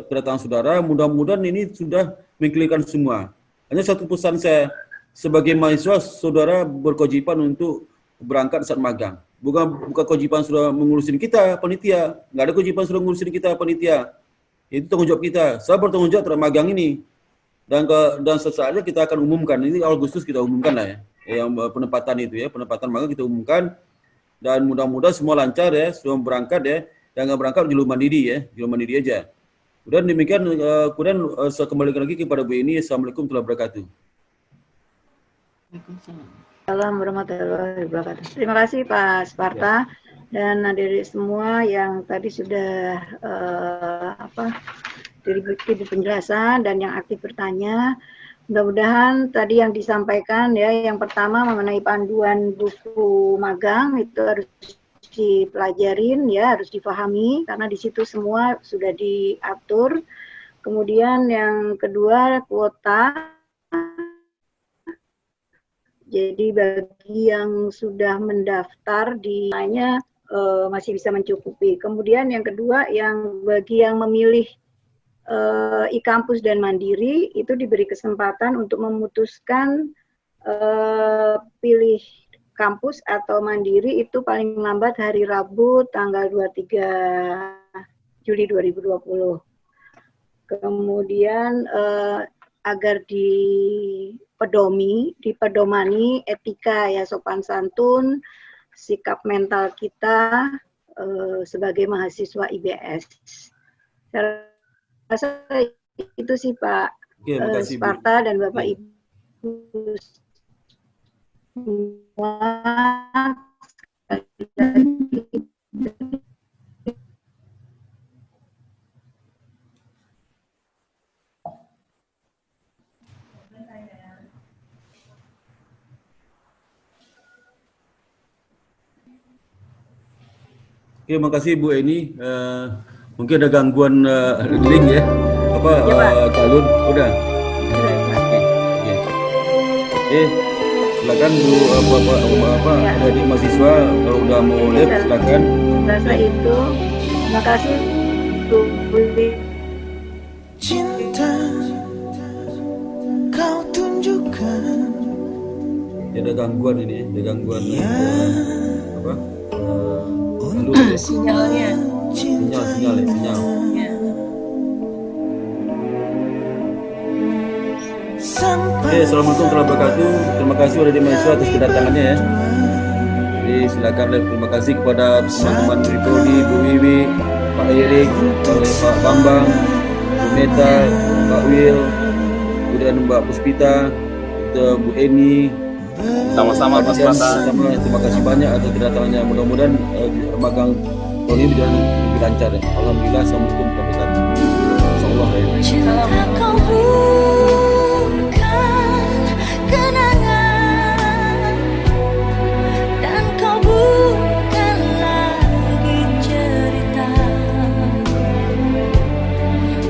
kedatangan saudara. Mudah-mudahan ini sudah mengklirkan semua. Hanya satu pesan saya, sebagai mahasiswa, saudara berkewajiban untuk berangkat saat magang. Bukan kewajiban sudah mengurusin kita, panitia. Nggak ada kewajiban sudah mengurusin kita, panitia. Itu tanggung jawab kita. Saya bertanggung jawab terhadap magang ini. Dan sesaatnya kita akan umumkan. Ini Agustus kita umumkan lah ya. Yang penempatan itu ya, penempatan magang kita umumkan. Dan mudah-mudahan semua lancar ya, semua berangkat ya. Yang nggak berangkat jalur mandiri aja. Kemudian demikian, saya kembalikan lagi kepada Bu Eni. Assalamualaikum warahmatullahi wabarakatuh. Assalamualaikum warahmatullahi wabarakatuh. Terima kasih Pak Sparta dan adik-adik semua yang tadi sudah diberi penjelasan dan yang aktif bertanya. Mudah-mudahan tadi yang disampaikan ya, yang pertama mengenai panduan buku magang itu harus dipelajarin ya, harus difahami karena di situ semua sudah diatur. Kemudian yang kedua kuota. Jadi bagi yang sudah mendaftar masih bisa mencukupi. Kemudian yang kedua, yang bagi yang memilih e-kampus dan mandiri itu diberi kesempatan untuk memutuskan pilih kampus atau mandiri itu paling lambat hari Rabu tanggal 23 Juli 2020. Kemudian agar dipedomani etika ya, sopan santun, sikap mental kita sebagai mahasiswa IBS. Saya rasa itu sih Pak Sparta dan Bapak Ibu semua. Oke, makasih Bu Eni. Mungkin ada gangguan link ya, Kalun, udah. Silakan Bu, adik mahasiswa kalau udah mau live silakan. Rasa itu, terima kasih tulis. Cinta kau tunjukkan. Ada gangguan ini, ada gangguan apa? Sinyalnya. Sinyal. Ya. Oke, assalamualaikum warahmatullahi wabarakatuh. Terima kasih kepada mahasiswa atas kedatangannya ya. Jadi silakan, terima kasih kepada teman-teman Pribadi, Bu Wiwi, Pak Erik, Pak Bambang, Bu Meta, Pak Wil, kemudian Mbak Puspita, Bu Eni. Sama-sama Mas Mata. Terima kasih banyak atas kedatangannya. Mudah-mudahan magang tahun ini berjalan lebih lancar ya. Alhamdulillah. Assalamualaikum warahmatullahi wabarakatuh. Insyaallah ya. Cinta kau bukan kenangan, dan kau bukan lagi cerita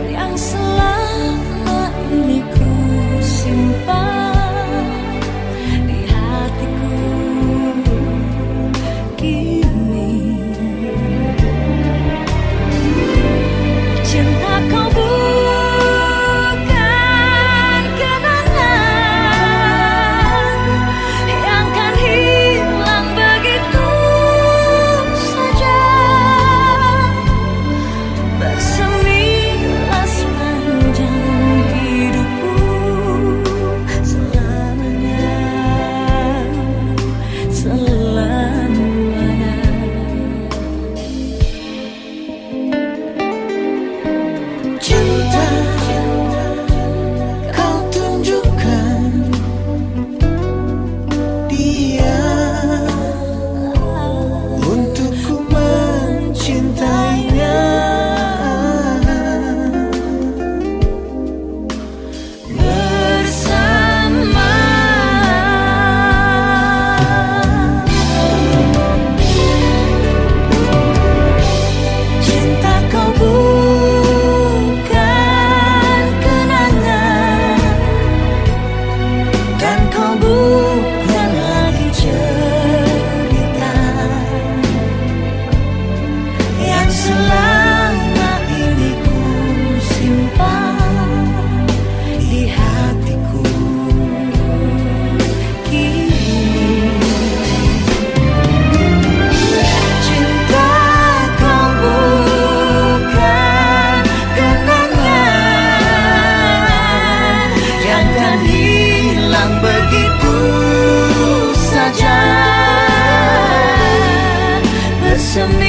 yang selama ini ku simpan di hatiku. Kini cinta kau bukan kenangan yang kan hilang begitu saja, bersemilah sepanjang hidupku selamanya, selamanya. Cinta kau tunjukkan, dia untukku mencintainya. Bersama cinta kau bukan kenangan, dan kau bukan lagi cerita yang selama ini ku simpan di hatiku. Kini cinta kau bukan kenangan yang kan hilang begitu saja, bersemi